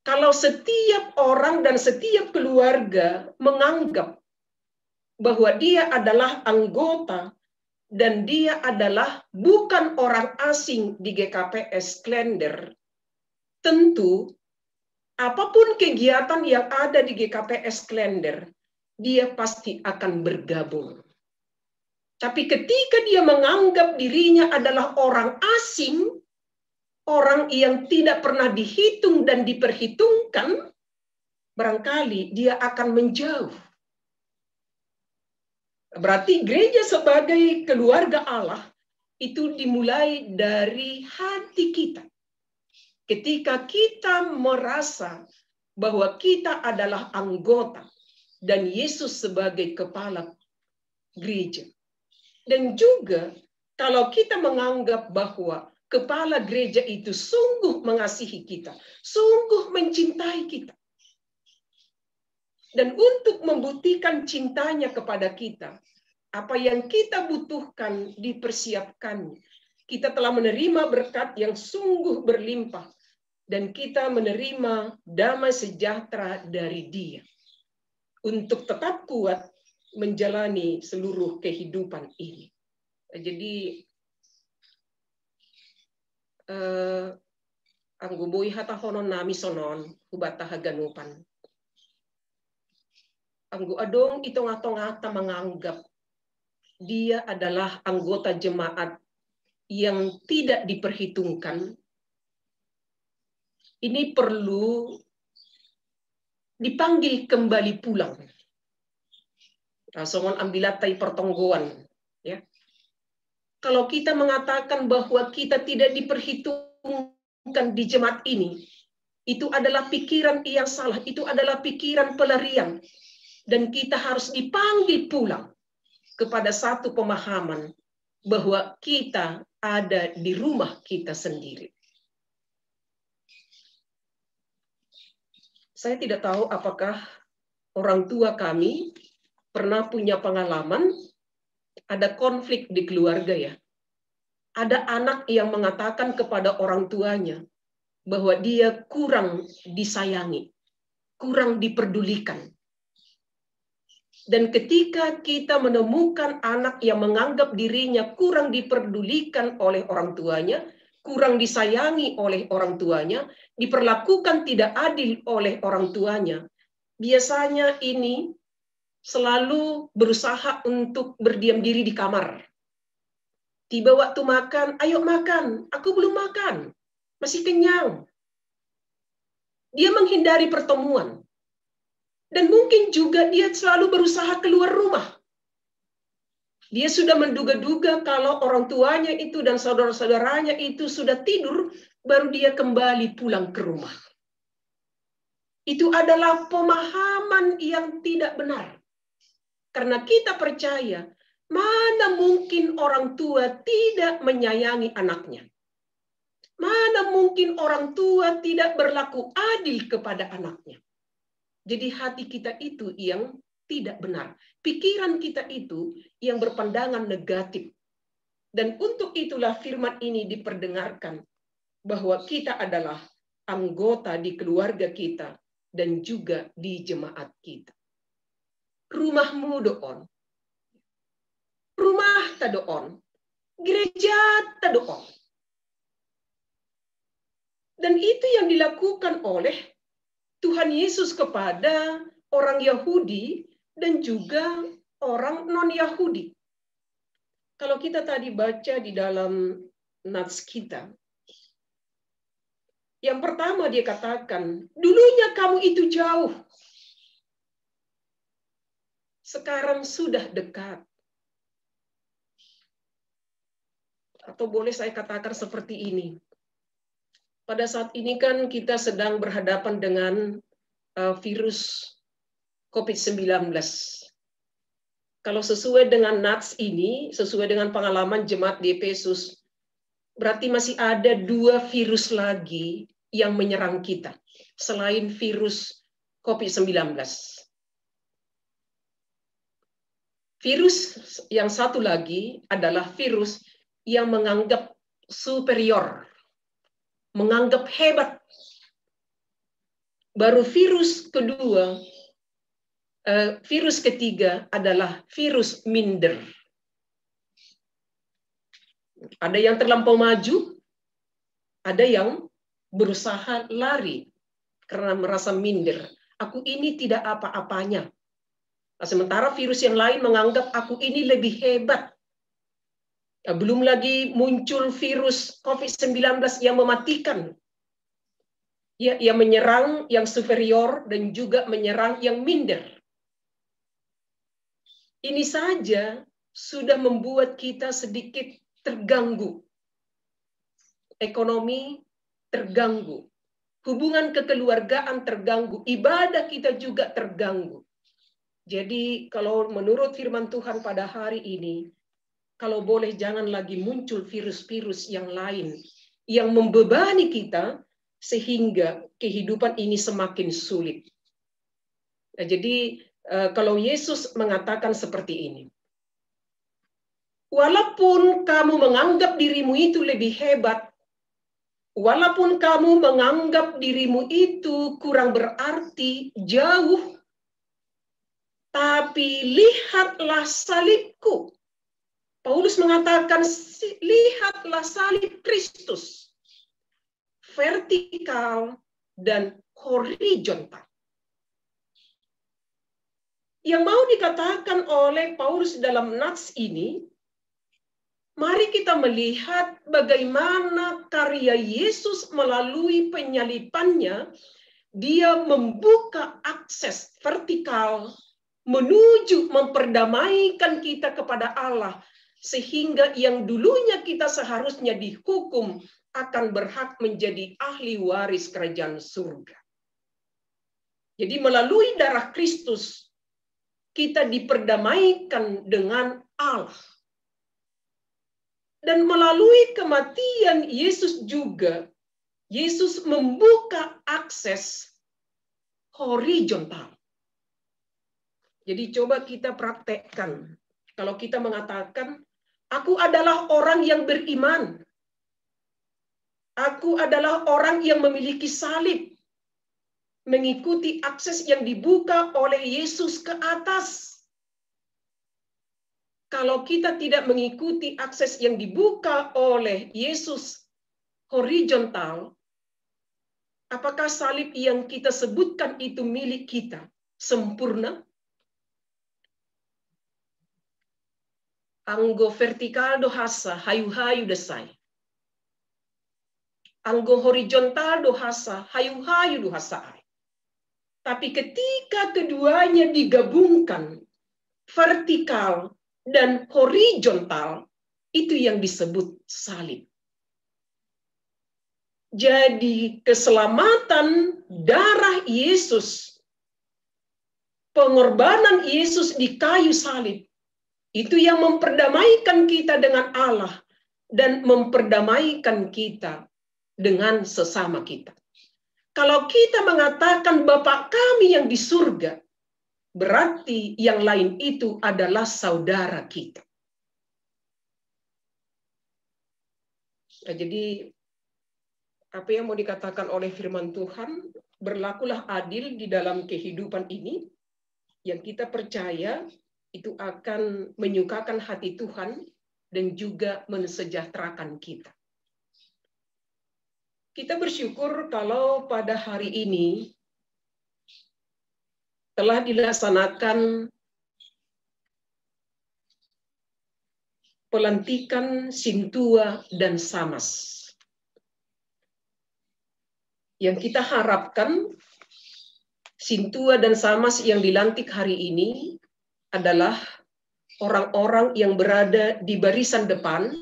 Kalau setiap orang dan setiap keluarga menganggap bahwa dia adalah anggota dan dia adalah bukan orang asing di GKPS Klender, tentu, apapun kegiatan yang ada di GKPS Klender, dia pasti akan bergabung. Tapi ketika dia menganggap dirinya adalah orang asing, orang yang tidak pernah dihitung dan diperhitungkan, barangkali dia akan menjauh. Berarti gereja sebagai keluarga Allah itu dimulai dari hati kita. Ketika kita merasa bahwa kita adalah anggota dan Yesus sebagai kepala gereja. Dan juga kalau kita menganggap bahwa kepala gereja itu sungguh mengasihi kita, sungguh mencintai kita. Dan untuk membuktikan cintanya kepada kita, apa yang kita butuhkan dipersiapkan. Kita telah menerima berkat yang sungguh berlimpah. Dan kita menerima damai sejahtera dari Dia. Untuk tetap kuat menjalani seluruh kehidupan ini. Jadi, anggo boi hata honon nami sonon, hubata haganupan. Anggo adong itong-atong-ata menganggap dia adalah anggota jemaat yang tidak diperhitungkan. Ini perlu dipanggil kembali pulang. Songon ambilatai pertonggoan. Ya. Kalau kita mengatakan bahwa kita tidak diperhitungkan di jemaat ini, itu adalah pikiran yang salah, itu adalah pikiran pelarian. Dan kita harus dipanggil pulang kepada satu pemahaman bahwa kita ada di rumah kita sendiri. Saya tidak tahu apakah orang tua kami pernah punya pengalaman ada konflik di keluarga, ya. Ada anak yang mengatakan kepada orang tuanya bahwa dia kurang disayangi, kurang diperdulikan. Dan ketika kita menemukan anak yang menganggap dirinya kurang diperdulikan oleh orang tuanya, kurang disayangi oleh orang tuanya, diperlakukan tidak adil oleh orang tuanya, biasanya ini selalu berusaha untuk berdiam diri di kamar. Tiba waktu makan, ayo makan, aku belum makan, masih kenyang. Dia menghindari pertemuan. Dan mungkin juga dia selalu berusaha keluar rumah. Dia sudah menduga-duga kalau orang tuanya itu dan saudara-saudaranya itu sudah tidur, baru dia kembali pulang ke rumah. Itu adalah pemahaman yang tidak benar. Karena kita percaya, mana mungkin orang tua tidak menyayangi anaknya. Mana mungkin orang tua tidak berlaku adil kepada anaknya. Jadi hati kita itu yang tidak benar. Pikiran kita itu yang berpandangan negatif. Dan untuk itulah firman ini diperdengarkan. Bahwa kita adalah anggota di keluarga kita. Dan juga di jemaat kita. Rumahmu doon. Rumah tadoon. Gereja tadoon. Dan itu yang dilakukan oleh Tuhan Yesus kepada orang Yahudi dan juga orang non-Yahudi. Kalau kita tadi baca di dalam nats kita, yang pertama dia katakan, dulunya kamu itu jauh, sekarang sudah dekat. Atau boleh saya katakan seperti ini. Pada saat ini kan kita sedang berhadapan dengan virus COVID-19. Kalau sesuai dengan nats ini, sesuai dengan pengalaman jemaat di Efesus, berarti masih ada 2 virus lagi yang menyerang kita, selain virus COVID-19. Virus yang satu lagi adalah virus yang menganggap superior, menganggap hebat. Baru virus kedua, virus ketiga adalah virus minder. Ada yang terlampau maju, ada yang berusaha lari karena merasa minder. Aku ini tidak apa-apanya. Sementara virus yang lain menganggap aku ini lebih hebat. Belum lagi muncul virus COVID-19 yang mematikan. Yang menyerang yang superior dan juga menyerang yang minder. Ini saja sudah membuat kita sedikit terganggu. Ekonomi terganggu. Hubungan kekeluargaan terganggu. Ibadah kita juga terganggu. Jadi kalau menurut firman Tuhan pada hari ini, kalau boleh jangan lagi muncul virus-virus yang lain yang membebani kita sehingga kehidupan ini semakin sulit. Nah, jadi kalau Yesus mengatakan seperti ini, walaupun kamu menganggap dirimu itu lebih hebat, walaupun kamu menganggap dirimu itu kurang berarti, jauh, tapi lihatlah salibku. Paulus mengatakan, lihatlah salib Kristus. Vertikal dan horizontal. Yang mau dikatakan oleh Paulus dalam nats ini, mari kita melihat bagaimana karya Yesus melalui penyalipannya, dia membuka akses vertikal menuju memperdamaikan kita kepada Allah, sehingga yang dulunya kita seharusnya dihukum akan berhak menjadi ahli waris kerajaan surga. Jadi melalui darah Kristus, kita diperdamaikan dengan Allah. Dan melalui kematian Yesus juga, Yesus membuka akses horizontal. Jadi coba kita praktekkan. Kalau kita mengatakan, aku adalah orang yang beriman. Aku adalah orang yang memiliki salib. Mengikuti akses yang dibuka oleh Yesus ke atas. Kalau kita tidak mengikuti akses yang dibuka oleh Yesus horizontal, apakah salib yang kita sebutkan itu milik kita sempurna? Anggo vertikal do hasa hayu-hayu desai. Anggo horizontal do hasa hayu-hayu do hasai. Tapi ketika keduanya digabungkan, vertikal dan horizontal, itu yang disebut salib. Jadi keselamatan darah Yesus, pengorbanan Yesus di kayu salib, itu yang memperdamaikan kita dengan Allah dan memperdamaikan kita dengan sesama kita. Kalau kita mengatakan Bapa kami yang di surga, berarti yang lain itu adalah saudara kita. Nah, jadi apa yang mau dikatakan oleh firman Tuhan, berlakulah adil di dalam kehidupan ini, yang kita percaya itu akan menyukakan hati Tuhan dan juga mensejahterakan kita. Kita bersyukur kalau pada hari ini telah dilaksanakan pelantikan Sintua dan Samas. Yang kita harapkan Sintua dan Samas yang dilantik hari ini adalah orang-orang yang berada di barisan depan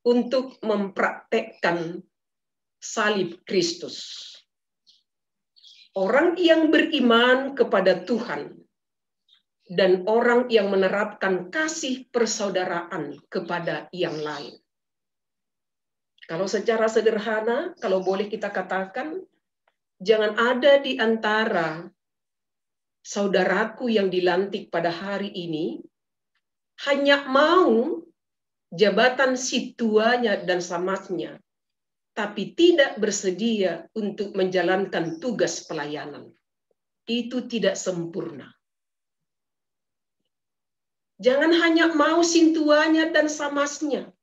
untuk mempraktekkan salib Kristus. Orang yang beriman kepada Tuhan dan orang yang menerapkan kasih persaudaraan kepada yang lain. Kalau secara sederhana, kalau boleh kita katakan, jangan ada di antara saudaraku yang dilantik pada hari ini hanya mau jabatan Sintuanya dan Samasnya, tapi tidak bersedia untuk menjalankan tugas pelayanan. Itu tidak sempurna. Jangan hanya mau Sintuanya dan Samasnya,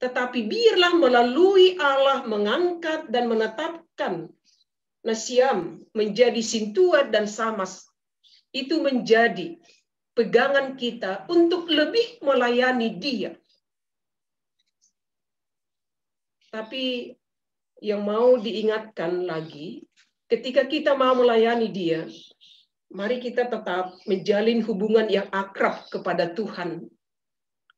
tetapi biarlah melalui Allah mengangkat dan menetapkan Nasiam menjadi Sintua dan Samas. Itu menjadi pegangan kita untuk lebih melayani dia. Tapi yang mau diingatkan lagi, ketika kita mau melayani dia, mari kita tetap menjalin hubungan yang akrab kepada Tuhan.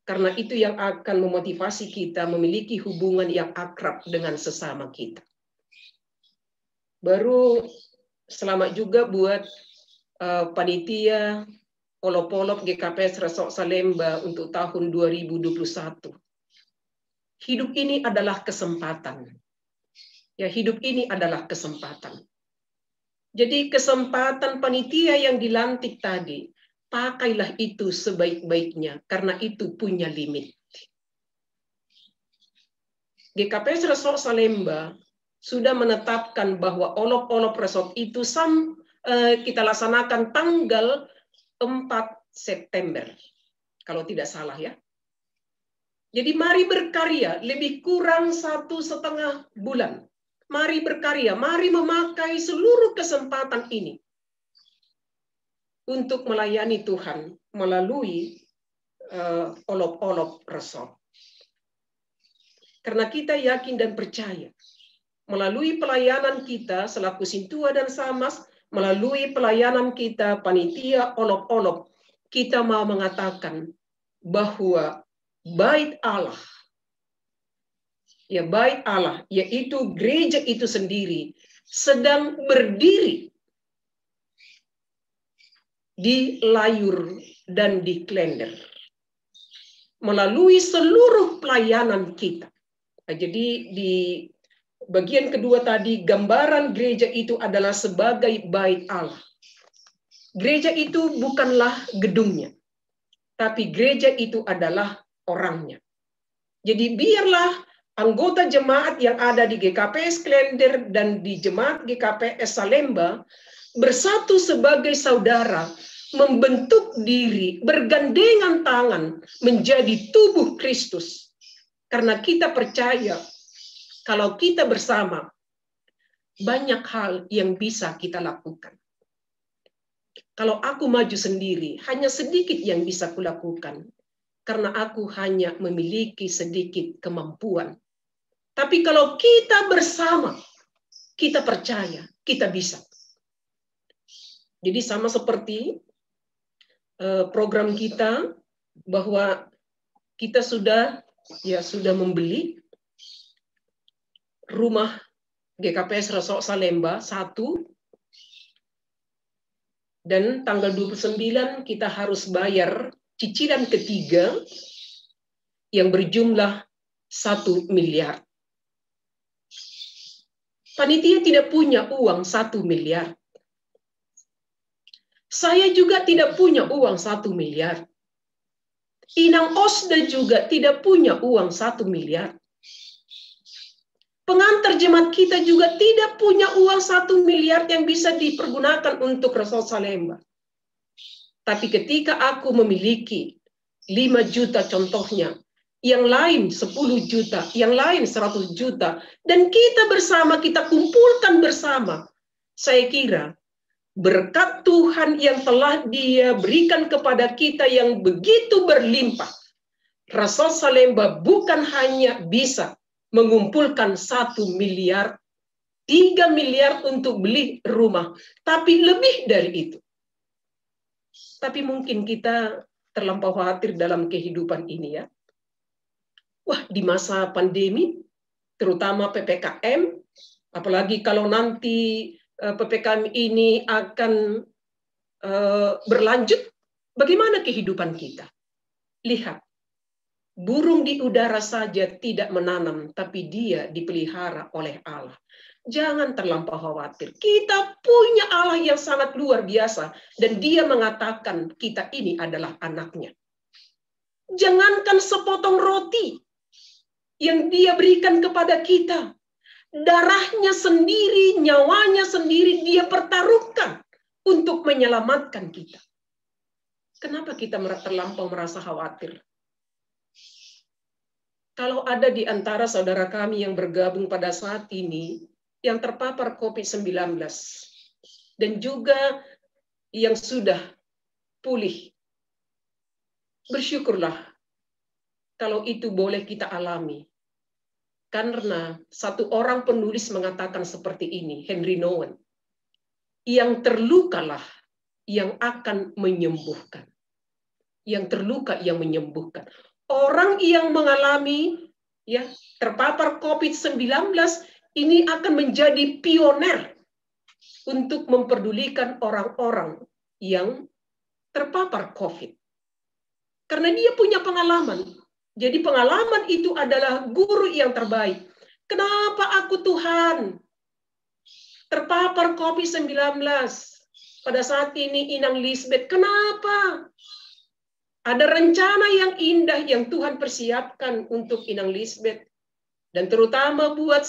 Karena itu yang akan memotivasi kita memiliki hubungan yang akrab dengan sesama kita. Baru selamat juga buat panitia Olop-Olop GKPS Resort Salemba untuk tahun 2021. Hidup ini adalah kesempatan. Ya, hidup ini adalah kesempatan. Jadi kesempatan panitia yang dilantik tadi, pakailah itu sebaik-baiknya, karena itu punya limit. GKPS Resort Salemba sudah menetapkan bahwa Olop-Olop Resort itu kita laksanakan tanggal 4 September, kalau tidak salah ya. Jadi mari berkarya, lebih kurang 1,5 bulan. Mari berkarya, mari memakai seluruh kesempatan ini untuk melayani Tuhan melalui Olop-Olop Resort. Karena kita yakin dan percaya, melalui pelayanan kita selaku Sintua dan Samas, melalui pelayanan kita panitia Olop-Olop, kita mau mengatakan bahwa bait Allah, ya bait Allah, yaitu gereja itu sendiri, sedang berdiri di Layur dan di Klender melalui seluruh pelayanan kita. Nah, jadi di bagian kedua tadi, gambaran gereja itu adalah sebagai bait Allah. Gereja itu bukanlah gedungnya, tapi gereja itu adalah orangnya. Jadi biarlah anggota jemaat yang ada di GKPS Klender dan di jemaat GKPS Salemba bersatu sebagai saudara, membentuk diri, bergandengan tangan menjadi tubuh Kristus Karena kita percaya kalau kita bersama, banyak hal yang bisa kita lakukan. Kalau aku maju sendiri, hanya sedikit yang bisa kulakukan. Karena aku hanya memiliki sedikit kemampuan. Tapi kalau kita bersama, kita percaya, kita bisa. Jadi sama seperti program kita, bahwa kita sudah membeli rumah GKPS Resort Salemba 1, dan tanggal 29 kita harus bayar cicilan ketiga yang berjumlah 1 miliar. Panitia tidak punya uang 1 miliar. Saya juga tidak punya uang 1 miliar. Inang Osda juga tidak punya uang 1 miliar. Pengantar jemaat kita juga tidak punya uang 1 miliar yang bisa dipergunakan untuk Resort Salemba. Tapi ketika aku memiliki 5 juta contohnya, yang lain 10 juta, yang lain 100 juta, dan kita bersama, kita kumpulkan bersama, saya kira berkat Tuhan yang telah Dia berikan kepada kita yang begitu berlimpah, Resort Salemba bukan hanya bisa mengumpulkan 1 miliar, 3 miliar untuk beli rumah, tapi lebih dari itu. Tapi mungkin kita terlampau khawatir dalam kehidupan ini ya. Wah, di masa pandemi, terutama PPKM, apalagi kalau nanti PPKM ini akan berlanjut, bagaimana kehidupan kita? Lihat, burung di udara saja tidak menanam, tapi dia dipelihara oleh Allah. Jangan terlampau khawatir. Kita punya Allah yang sangat luar biasa, dan Dia mengatakan kita ini adalah anaknya. Jangankan sepotong roti yang Dia berikan kepada kita, darahnya sendiri, nyawanya sendiri Dia pertaruhkan untuk menyelamatkan kita. Kenapa kita terlampau merasa khawatir? Kalau ada di antara saudara kami yang bergabung pada saat ini, yang terpapar COVID-19, dan juga yang sudah pulih, bersyukurlah kalau itu boleh kita alami. Karena satu orang penulis mengatakan seperti ini, Henry Nouwen, yang terlukalah yang akan menyembuhkan. Yang terluka yang menyembuhkan. Orang yang mengalami terpapar COVID-19 ini akan menjadi pioner untuk memperdulikan orang-orang yang terpapar COVID. Karena dia punya pengalaman. Jadi pengalaman itu adalah guru yang terbaik. Kenapa aku Tuhan terpapar COVID-19? Pada saat ini Inang Lisbeth, kenapa? Ada rencana yang indah yang Tuhan persiapkan untuk Inang Lisbeth. Dan terutama buat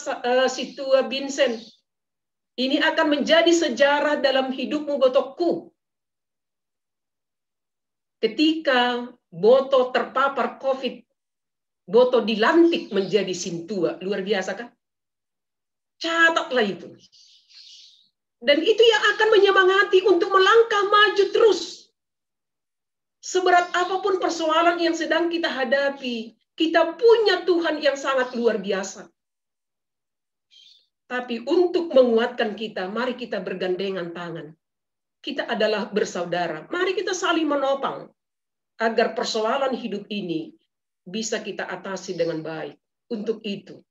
si tua Vincent. Ini akan menjadi sejarah dalam hidupmu, Botokku. Ketika Boto terpapar COVID, Boto dilantik menjadi sintua. Luar biasa kan? Catatlah itu. Dan itu yang akan menyemangati untuk melangkah maju terus. Seberat apapun persoalan yang sedang kita hadapi, kita punya Tuhan yang sangat luar biasa. Tapi untuk menguatkan kita, mari kita bergandengan tangan. Kita adalah bersaudara. Mari kita saling menopang agar persoalan hidup ini bisa kita atasi dengan baik. Untuk itu,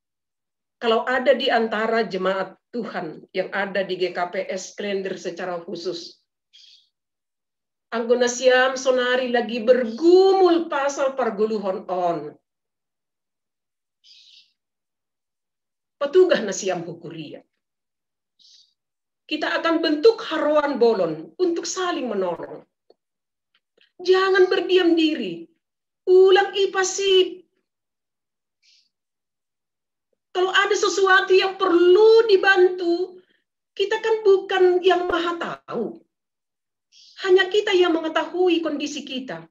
kalau ada di antara jemaat Tuhan yang ada di GKPS Klender secara khusus, anggona siam sonari lagi bergumul pasal parguluhon on. Petugah na siam hukuria. Kita akan bentuk haruan bolon untuk saling menolong. Jangan berdiam diri. Ulang ipasip. Kalau ada sesuatu yang perlu dibantu, kita kan bukan yang maha tahu. Hanya kita yang mengetahui kondisi kita.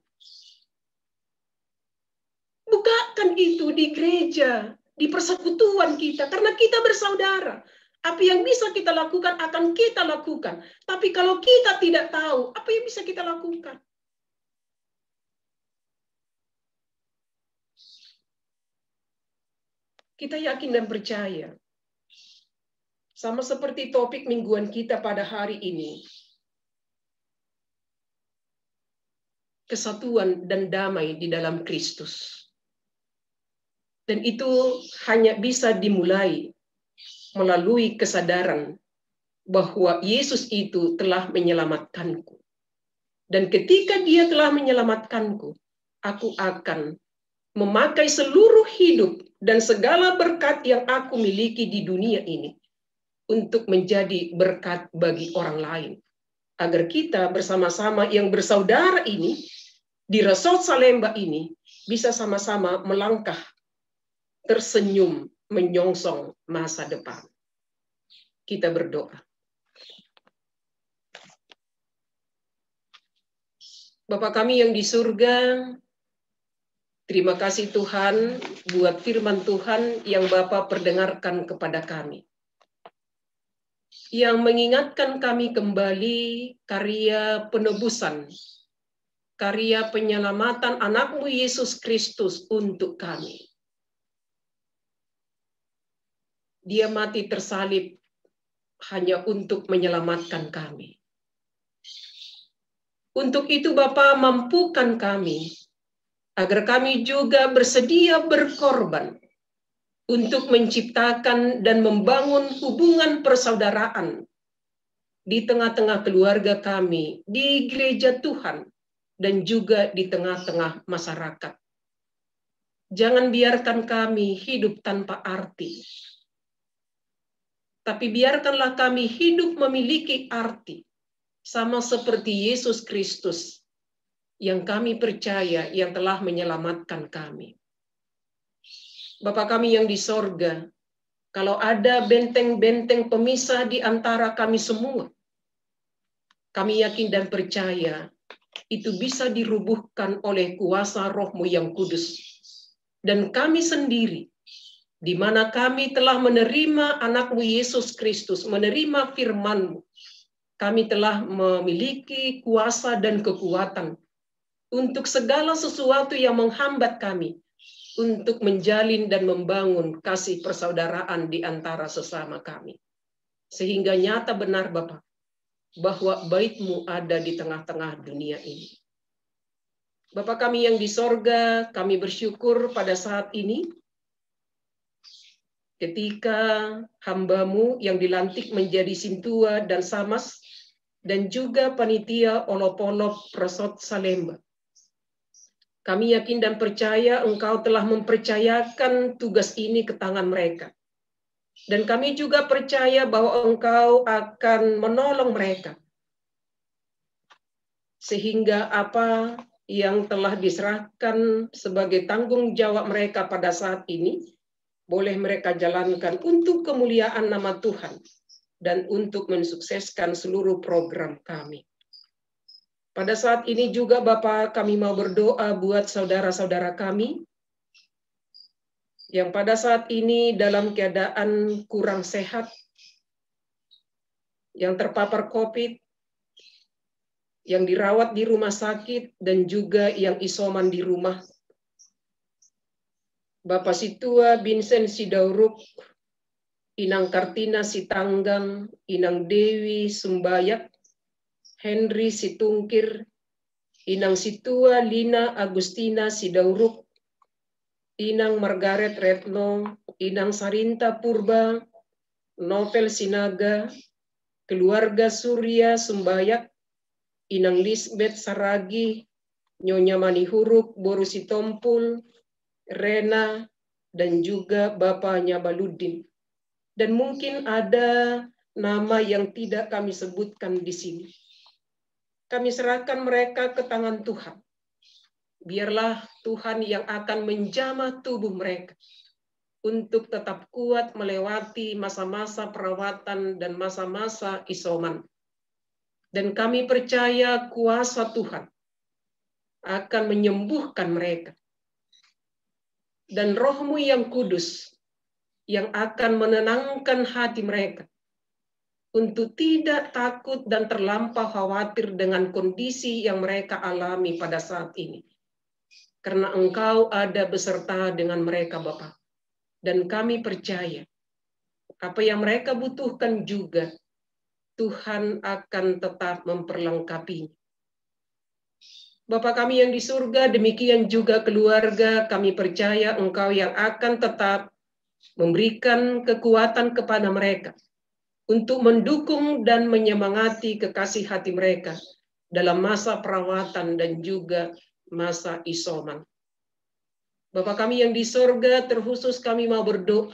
Bukakan begitu di gereja, di persekutuan kita, karena kita bersaudara. Apa yang bisa kita lakukan akan kita lakukan. Tapi kalau kita tidak tahu, apa yang bisa kita lakukan? Kita yakin dan percaya. Sama seperti topik mingguan kita pada hari ini. Kesatuan dan damai di dalam Kristus. Dan itu hanya bisa dimulai melalui kesadaran bahwa Yesus itu telah menyelamatkanku. Dan ketika Dia telah menyelamatkanku, aku akan memakai seluruh hidup dan segala berkat yang aku miliki di dunia ini untuk menjadi berkat bagi orang lain. Agar kita bersama-sama yang bersaudara ini, di Resort Salemba ini, bisa sama-sama melangkah, tersenyum, menyongsong masa depan. Kita berdoa. Bapa kami yang di surga, terima kasih Tuhan buat firman Tuhan yang Bapa perdengarkan kepada kami. Yang mengingatkan kami kembali karya penebusan, karya penyelamatan anak-Mu Yesus Kristus untuk kami. Dia mati tersalib hanya untuk menyelamatkan kami. Untuk itu Bapa mampukan kami, agar kami juga bersedia berkorban untuk menciptakan dan membangun hubungan persaudaraan di tengah-tengah keluarga kami, di gereja Tuhan, dan juga di tengah-tengah masyarakat. Jangan biarkan kami hidup tanpa arti. Tapi biarkanlah kami hidup memiliki arti, sama seperti Yesus Kristus yang kami percaya yang telah menyelamatkan kami. Bapa kami yang di sorga, kalau ada benteng-benteng pemisah di antara kami semua, kami yakin dan percaya itu bisa dirubuhkan oleh kuasa Roh-Mu yang kudus. Dan kami sendiri, di mana kami telah menerima anak-Mu Yesus Kristus, menerima firman-Mu, kami telah memiliki kuasa dan kekuatan untuk segala sesuatu yang menghambat kami, untuk menjalin dan membangun kasih persaudaraan di antara sesama kami. Sehingga nyata benar Bapa, bahwa bait-Mu ada di tengah-tengah dunia ini. Bapa kami yang di sorga, kami bersyukur pada saat ini, ketika hamba-Mu yang dilantik menjadi Sintua dan Samas, dan juga panitia Olop-Olop Resort Salemba. Kami yakin dan percaya Engkau telah mempercayakan tugas ini ke tangan mereka. Dan kami juga percaya bahwa Engkau akan menolong mereka. Sehingga apa yang telah diserahkan sebagai tanggung jawab mereka pada saat ini, boleh mereka jalankan untuk kemuliaan nama Tuhan dan untuk mensukseskan seluruh program kami. Pada saat ini juga Bapa, kami mau berdoa buat saudara-saudara kami yang pada saat ini dalam keadaan kurang sehat, yang terpapar COVID, yang dirawat di rumah sakit, dan juga yang isoman di rumah. Bapak Situa Vincent Sidauruk, Inang Kartina Sitanggang, Inang Dewi Sumbayak, Henry Situngkir, Inang Situa Lina Agustina Sidauruk, Inang Margaret Retno, Inang Sarinta Purba, Novel Sinaga, keluarga Surya Sumbayak, Inang Lisbeth Saragi, Nyonya Manihuruk Borusitompul, Rena, dan juga Bapaknya Baludin. Dan mungkin ada nama yang tidak kami sebutkan di sini. Kami serahkan mereka ke tangan Tuhan. Biarlah Tuhan yang akan menjamah tubuh mereka untuk tetap kuat melewati masa-masa perawatan dan masa-masa isoman. Dan kami percaya kuasa Tuhan akan menyembuhkan mereka. dan Roh-Mu yang kudus yang akan menenangkan hati mereka untuk tidak takut dan terlampau khawatir dengan kondisi yang mereka alami pada saat ini. Karena Engkau ada beserta dengan mereka, Bapa. Dan kami percaya apa yang mereka butuhkan juga Tuhan akan tetap memperlengkapinya. Bapa kami yang di surga, demikian juga keluarga, kami percaya Engkau yang akan tetap memberikan kekuatan kepada mereka untuk mendukung dan menyemangati kekasih hati mereka dalam masa perawatan dan juga masa isoman. Bapa kami yang di surga, terkhusus kami mau berdoa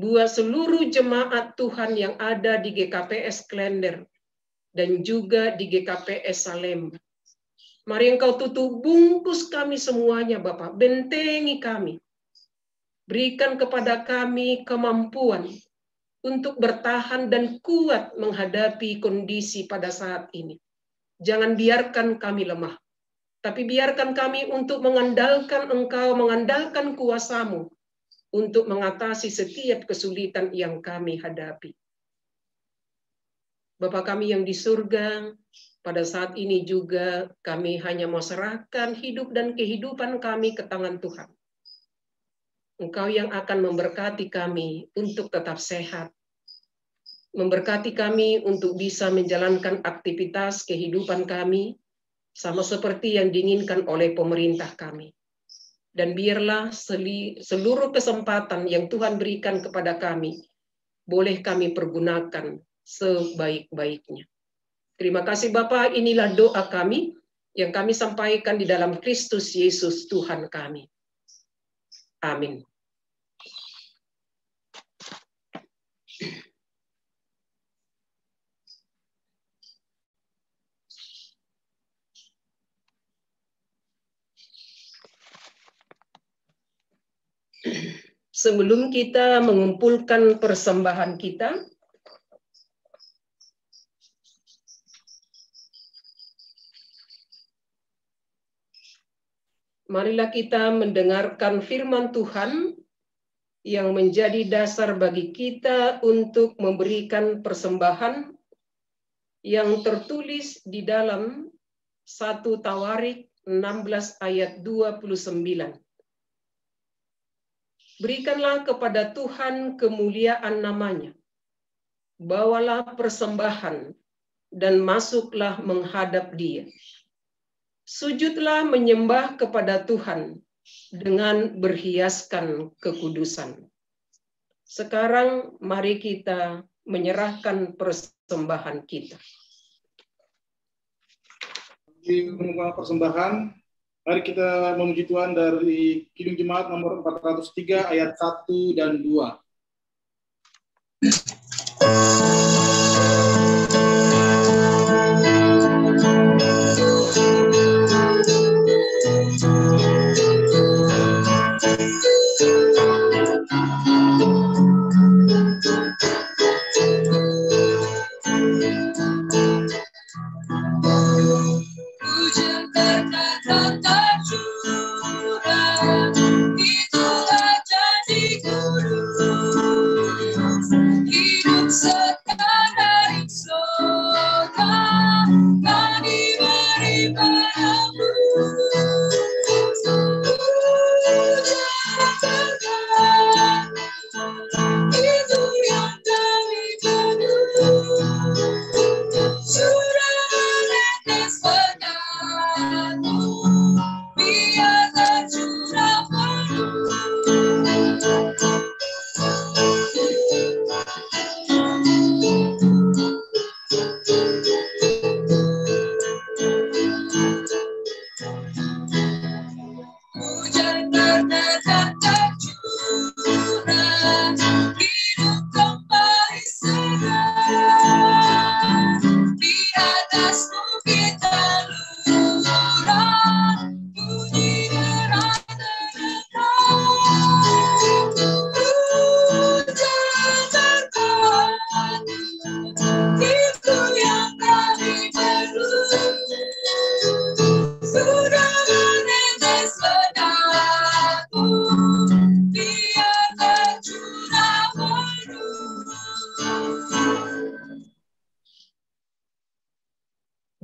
buat seluruh jemaat Tuhan yang ada di GKPS Klender dan juga di GKPS Salemba. Mari Engkau tutup bungkus kami semuanya, Bapa. Bentengi kami. Berikan kepada kami kemampuan untuk bertahan dan kuat menghadapi kondisi pada saat ini. Jangan biarkan kami lemah, tapi biarkan kami untuk mengandalkan Engkau, mengandalkan kuasa-Mu untuk mengatasi setiap kesulitan yang kami hadapi. Bapa kami yang di surga, pada saat ini juga kami hanya mau serahkan hidup dan kehidupan kami ke tangan Tuhan. Engkau yang akan memberkati kami untuk tetap sehat, memberkati kami untuk bisa menjalankan aktivitas kehidupan kami, sama seperti yang diinginkan oleh pemerintah kami. Dan biarlah seluruh kesempatan yang Tuhan berikan kepada kami, boleh kami pergunakan sebaik-baiknya. Terima kasih Bapa, inilah doa kami yang kami sampaikan di dalam Kristus Yesus Tuhan kami. Amin. Sebelum kita mengumpulkan persembahan kita, marilah kita mendengarkan firman Tuhan yang menjadi dasar bagi kita untuk memberikan persembahan yang tertulis di dalam 1 Tawarik 16 ayat 29. Berikanlah kepada Tuhan kemuliaan namanya. Bawalah persembahan dan masuklah menghadap Dia. Sujudlah menyembah kepada Tuhan dengan berhiaskan kekudusan. Sekarang mari kita menyerahkan persembahan kita. Di persembahan, mari kita memuji Tuhan dari Kidung Jemaat nomor 403 ayat 1 dan 2.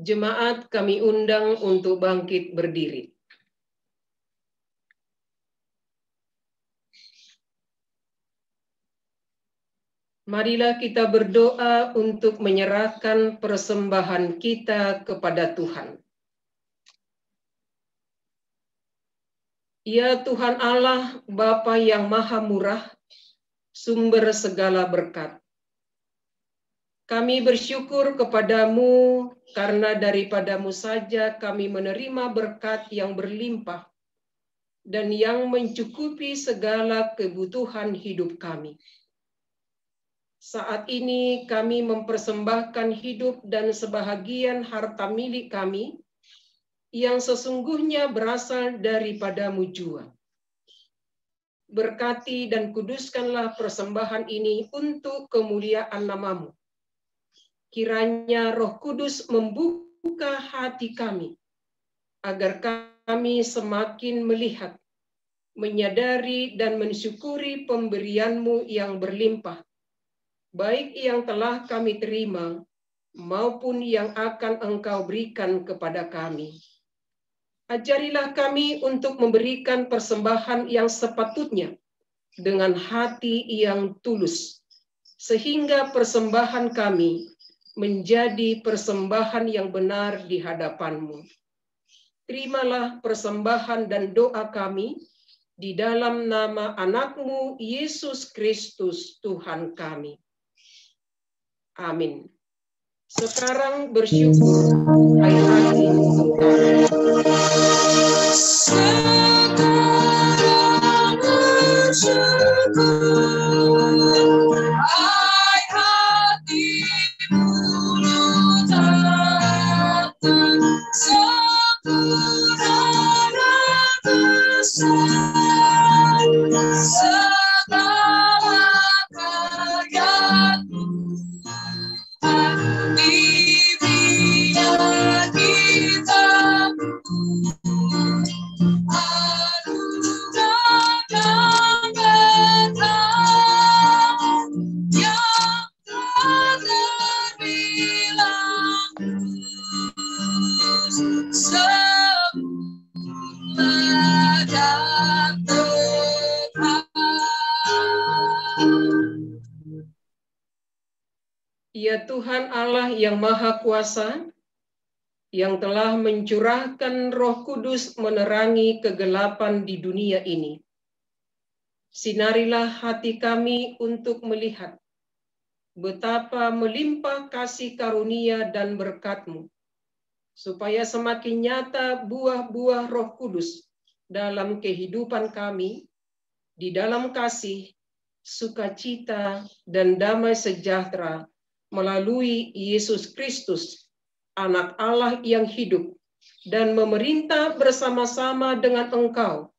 Jemaat kami undang untuk bangkit berdiri. Marilah kita berdoa untuk menyerahkan persembahan kita kepada Tuhan. Ya Tuhan Allah, Bapa yang Maha Murah, sumber segala berkat. Kami bersyukur kepadamu karena daripadamu saja kami menerima berkat yang berlimpah dan yang mencukupi segala kebutuhan hidup kami. Saat ini kami mempersembahkan hidup dan sebahagian harta milik kami yang sesungguhnya berasal daripadamu jua. Berkati dan kuduskanlah persembahan ini untuk kemuliaan namamu. Kiranya Roh Kudus membuka hati kami, agar kami semakin melihat, menyadari dan mensyukuri pemberianmu yang berlimpah, baik yang telah kami terima maupun yang akan Engkau berikan kepada kami. Ajarilah kami untuk memberikan persembahan yang sepatutnya dengan hati yang tulus, sehingga persembahan kami menjadi persembahan yang benar di hadapan-Mu. Terimalah persembahan dan doa kami di dalam nama Anak-Mu Yesus Kristus Tuhan kami. Amin. Sekarang bersyukur, hai hati kami. Sekarang bersyukur, hai hati mulut datang, sempurna dan besar, segala karya-Mu. Bibinya kita anugerah dan berkat yang tak terbilang sempurna dan berkat. Ya Tuhan Allah yang Maha Kuasa, yang telah mencurahkan Roh Kudus menerangi kegelapan di dunia ini. Sinarilah hati kami untuk melihat betapa melimpah kasih karunia dan berkat-Mu, supaya semakin nyata buah-buah Roh Kudus dalam kehidupan kami, di dalam kasih, sukacita, dan damai sejahtera melalui Yesus Kristus, Anak Allah yang hidup dan memerintah bersama-sama dengan Engkau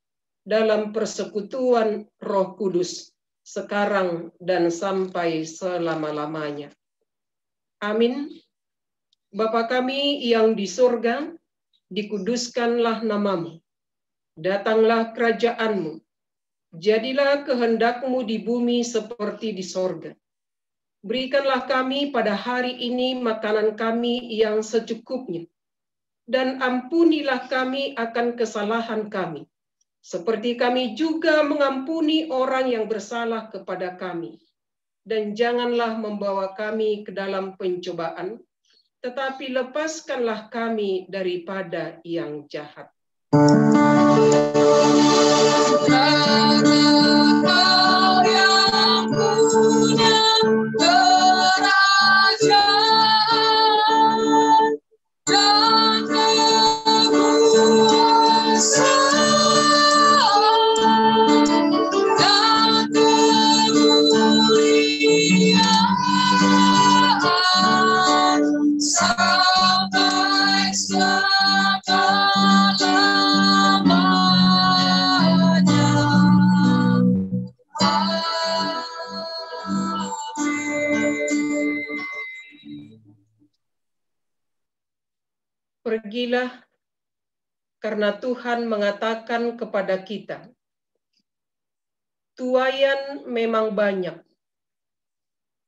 dalam persekutuan Roh Kudus, sekarang dan sampai selama-lamanya. Amin. Bapa kami yang di surga, dikuduskanlah nama-Mu. Datanglah kerajaan-Mu. Jadilah kehendak-Mu di bumi seperti di sorga. Berikanlah kami pada hari ini makanan kami yang secukupnya, dan ampunilah kami akan kesalahan kami, seperti kami juga mengampuni orang yang bersalah kepada kami. Dan janganlah membawa kami ke dalam pencobaan, tetapi lepaskanlah kami daripada yang jahat. Kerajaan dan kekuasaan dan kemuliaan sampai selama-lamanya. Pergilah, karena Tuhan mengatakan kepada kita, tuaian memang banyak,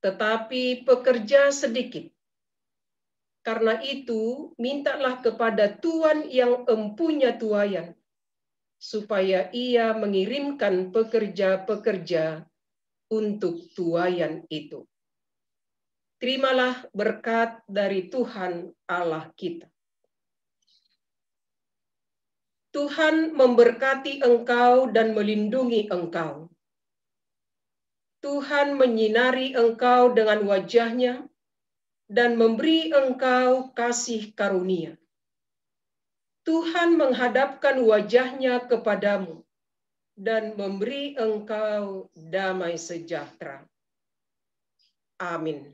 tetapi pekerja sedikit. Karena itu, mintalah kepada Tuhan yang empunya tuayan, supaya Ia mengirimkan pekerja-pekerja untuk tuayan itu. Terimalah berkat dari Tuhan Allah kita. Tuhan memberkati engkau dan melindungi engkau. Tuhan menyinari engkau dengan wajah-Nya dan memberi engkau kasih karunia. Tuhan menghadapkan wajah-Nya kepadamu dan memberi engkau damai sejahtera. Amin.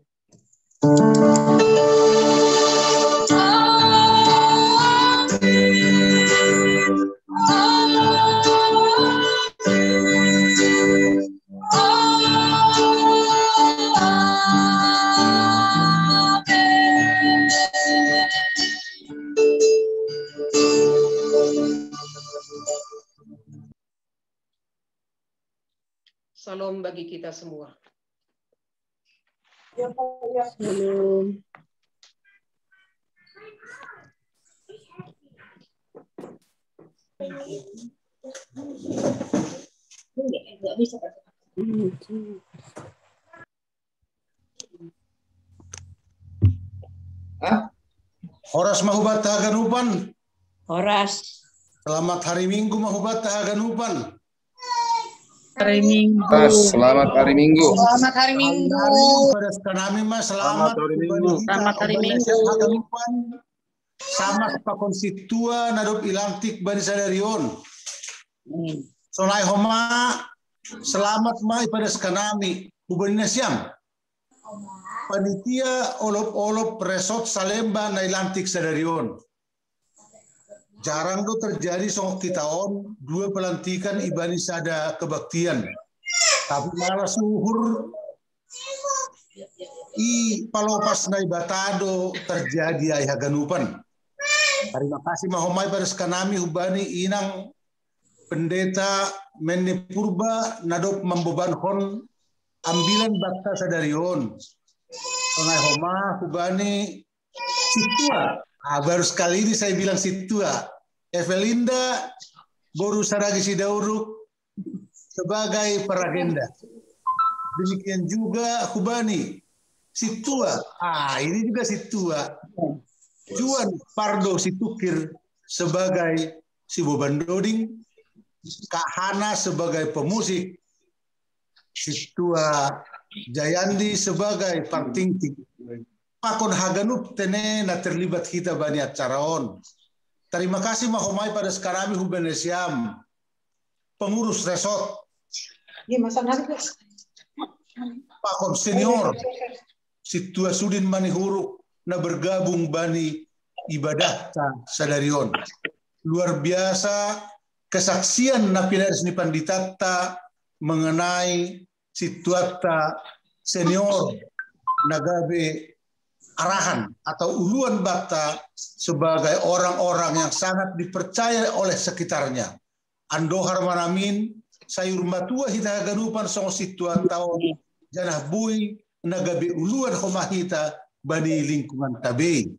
Salam bagi kita semua. Salam. Nggak bisa. Horas mahubat haganupan. Horas. Selamat hari Minggu mahubat haganupan. Hari Minggu. Selamat hari Minggu. Selamat hari Minggu. Kami mas selamat hari Minggu. Selamat hari Minggu. Sama Pak Konstitua nadop ilantik bani sadarion. Sonai homa selamat mai pada skanami hubani siam. Panitia olop-olop resort Salemba na ilantik sadarion. Jarang tuh terjadi di tahun dua pelantikan ibani sada kebaktian. Tapi malah suhur palopas na ibatado terjadi ay haganupan. Terima kasih mahomay pada sekanami hubani inang pendeta Menne Purba nadop membebankan ambilan bakta sadarion. Pengai homa hubani situa. Baru sekali ini saya bilang situa. Evelinda baru saragi sidauruk sebagai peragenda. Demikian juga Hubani situa. Ini juga situa. Juan Pardo Situkir sebagai si Boban Doding, Kak Hana sebagai pemusik, situa Jayandi sebagai partingtik. Pakon Haganup tene na terlibat kita bani acaraon. Terima kasih mahomay pada sekarang hubani siam pengurus resort. Pakon senior situa Sudin Manihuruk na bergabung bani ibadah sadarion. Luar biasa kesaksian na pinaris ni panditata mengenai situata senior nagabe arahan atau uluan bakta sebagai orang-orang yang sangat dipercaya oleh sekitarnya. Andohar manamin sayur matua hita ganupan song situan tao janah bui nagabe uluan homahita bani lingkungan tabe.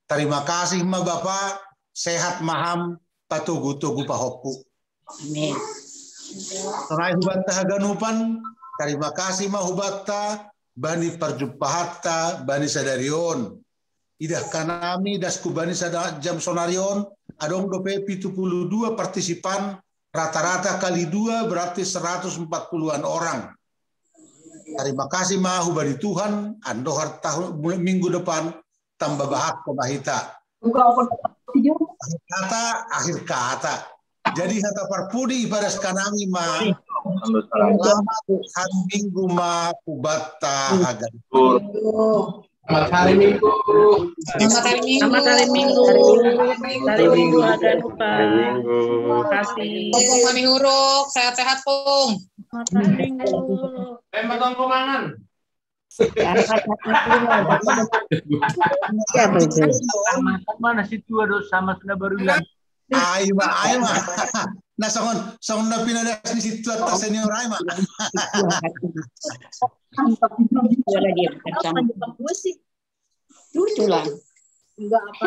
Terima kasih ma Bapak, sehat maham patugu-tugu pahopku. Amin. Tengah hubatta haganupan, terima kasih ma hubatta bani parjumpahatta bani sadarion. Idah kanami dasku bani sada jam sonarion adong dope 72 partisipan rata-rata kali 2 berarti 140-an orang. Terima kasih mahu bani Tuhan andohar tahun minggu depan tambah bahak kebahita. Akhir kata. Jadi kata parpudi pada kanami ma selamat hari Minggu ma kubata agar. Selamat hari Minggu. Selamat hari Minggu. Selamat hari Minggu. Hari Minggu agak lupa. Terima kasih. Pung Mami Huruk, sehat-sehat Pung. Selamat hari Minggu. Tembak kumangan. Mana situ ada sama sudah baru bilang. Aima. Nah songon na pinadas ni situ atas senior Aima. Lucu lah. Enggak apa.